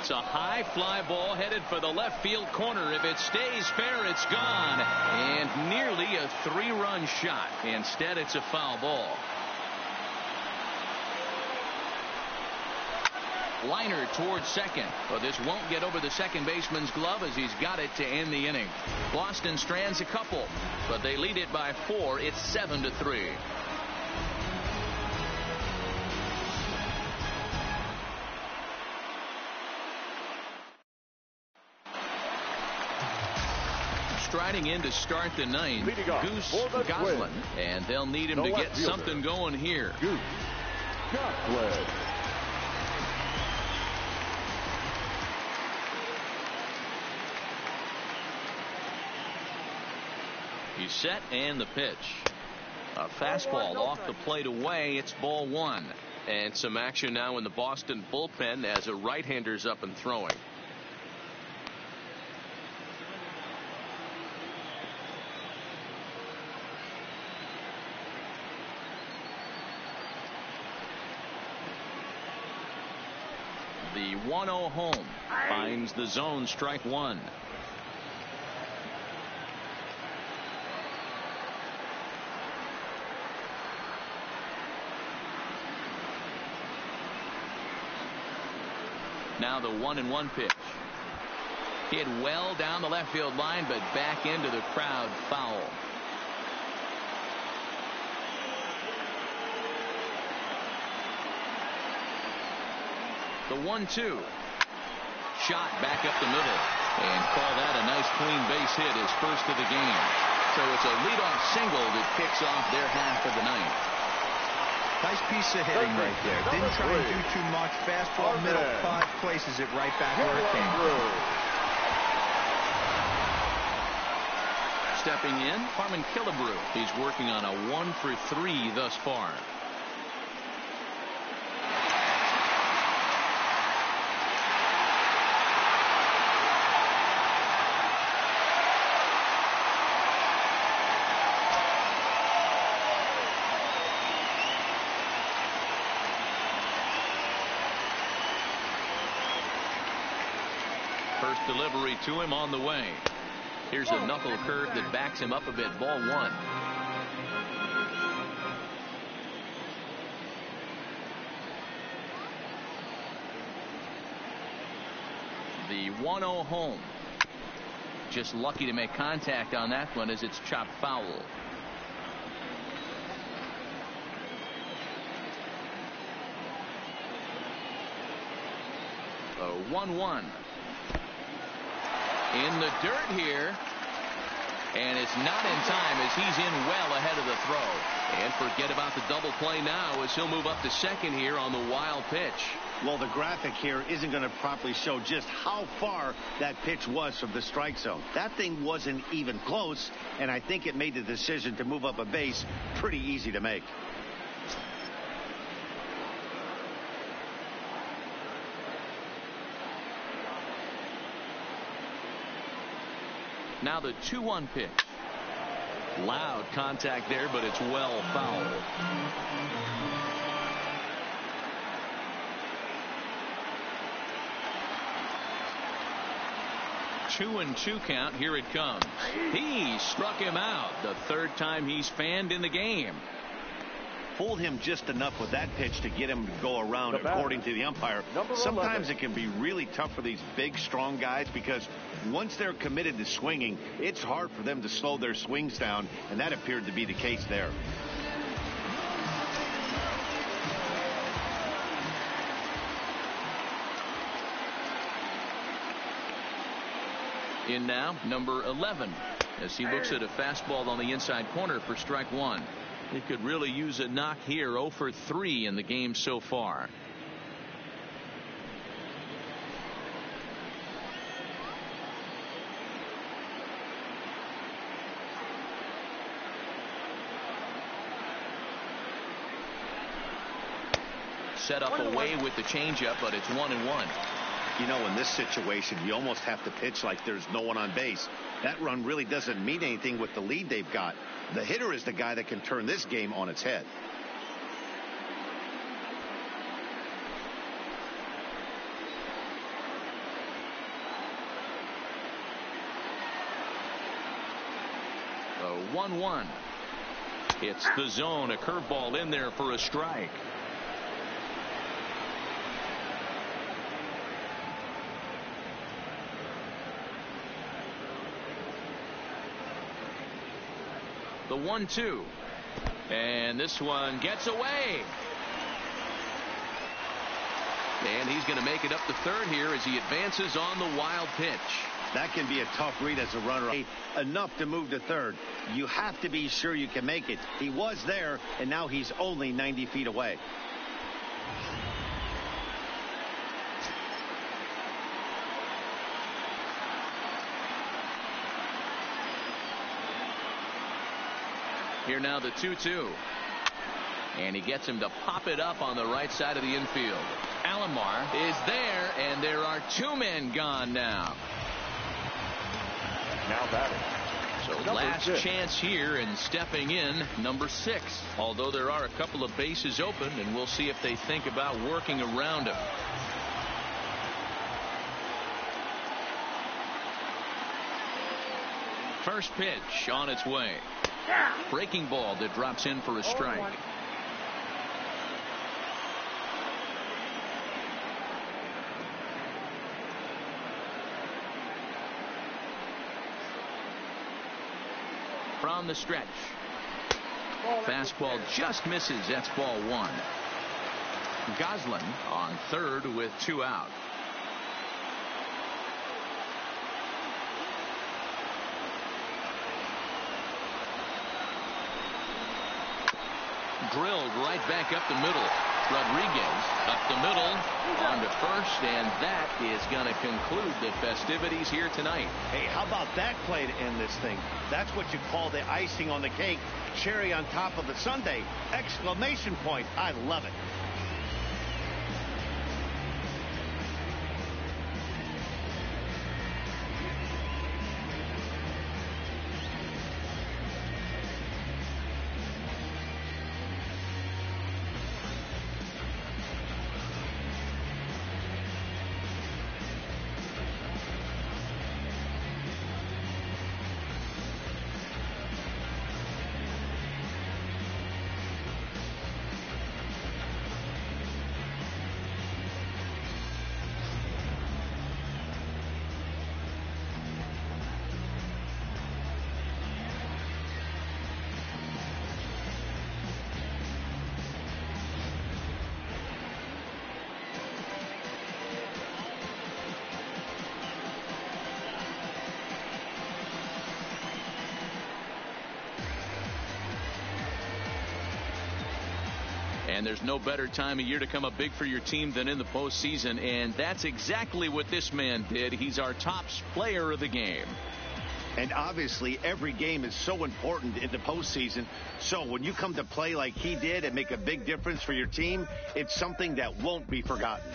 It's a high fly ball headed for the left field corner. If it stays fair, it's gone. And nearly a 3-run shot. Instead, it's a foul ball. Liner towards second. But this won't get over the second baseman's glove as he's got it to end the inning. Boston strands a couple, but they lead it by 4. It's 7-3. Striding in to start the 9th, Goose Goslin, and they'll need him to get something going here. Goose Goslin. He's set, and the pitch. A fastball off the plate away. It's ball 1. And some action now in the Boston bullpen as a right-hander's up and throwing. The 1-0 home finds the zone, strike one. Now the 1-1 pitch. Hit well down the left field line, but back into the crowd, foul. The 1-2. Shot back up the middle. And call that a nice clean base hit, his first of the game. So it's a leadoff single that kicks off their half of the ninth. Nice piece of hitting right there. Didn't try to do too much. Fastball middle cut, places it right back where it came from. Stepping in, Harmon Killebrew. He's working on a 1-for-3 thus far. First delivery to him on the way. Here's a knuckle curve that backs him up a bit. Ball one. The 1-0 home. Just lucky to make contact on that one as it's chopped foul. A 1-1. In the dirt here, and it's not in time as he's in well ahead of the throw. And forget about the double play now as he'll move up to second here on the wild pitch. Well, the graphic here isn't going to properly show just how far that pitch was from the strike zone. That thing wasn't even close, and I think it made the decision to move up a base pretty easy to make. Now the 2-1 pitch. Loud contact there, but it's well fouled. 2-2 count. Here it comes. He struck him out the third time he's fanned in the game. Fooled him just enough with that pitch to get him to go around, according to the umpire. Sometimes it can be really tough for these big, strong guys because once they're committed to swinging, it's hard for them to slow their swings down, and that appeared to be the case there. In now, number 11, as he looks at a fastball on the inside corner for strike one. He could really use a knock here. 0 for 3 in the game so far. Set up away with the changeup, but it's 1-1. You know, in this situation, you almost have to pitch like there's no one on base. That run really doesn't mean anything with the lead they've got. The hitter is the guy that can turn this game on its head. A 1-1. It's the zone. A curveball in there for a strike. The 1-2. And this one gets away. And he's going to make it up to third here as he advances on the wild pitch. That can be a tough read as a runner. Enough to move to third. You have to be sure you can make it. He was there, and now he's only 90 feet away. Here now the 2-2. And he gets him to pop it up on the right side of the infield. Alomar is there, and there are 2 men gone now. Now batting. So last chance here, and stepping in, number 6. Although there are a couple of bases open, and we'll see if they think about working around him. First pitch on its way. Breaking ball that drops in for a strike. From the stretch. Fastball just misses. That's ball 1. Goslin on third with 2 out. Drilled right back up the middle. Rodriguez up the middle on to first, and that is going to conclude the festivities here tonight. Hey, how about that play to end this thing? That's what you call the icing on the cake, cherry on top of the sundae. Exclamation point. I love it. And there's no better time of year to come up big for your team than in the postseason, and that's exactly what this man did. He's our top player of the game. And obviously every game is so important in the postseason. So when you come to play like he did and make a big difference for your team, it's something that won't be forgotten.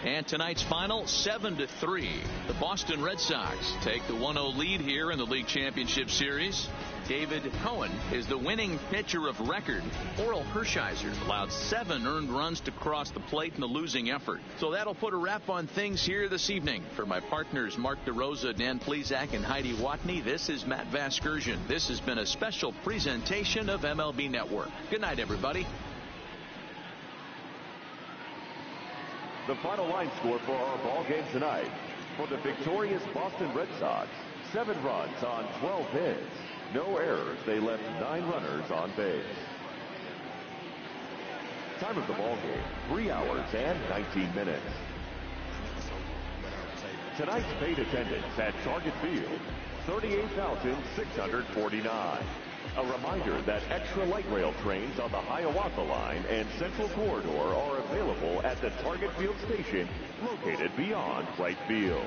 And tonight's final, 7-3. The Boston Red Sox take the 1-0 lead here in the League Championship Series. David Cohen is the winning pitcher of record. Orel Hershiser allowed 7 earned runs to cross the plate in the losing effort. So that'll put a wrap on things here this evening. For my partners Mark DeRosa, Dan Plesac, and Heidi Watney, this is Matt Vasgersian. This has been a special presentation of MLB Network. Good night, everybody. The final line score for our ball game tonight. For the victorious Boston Red Sox, 7 runs on 12 hits. No errors. They left 9 runners on base. Time of the ball game, 3 hours and 19 minutes. Tonight's paid attendance at Target Field, 38,649. A reminder that extra light rail trains on the Hiawatha Line and Central Corridor are available at the Target Field station located beyond right field.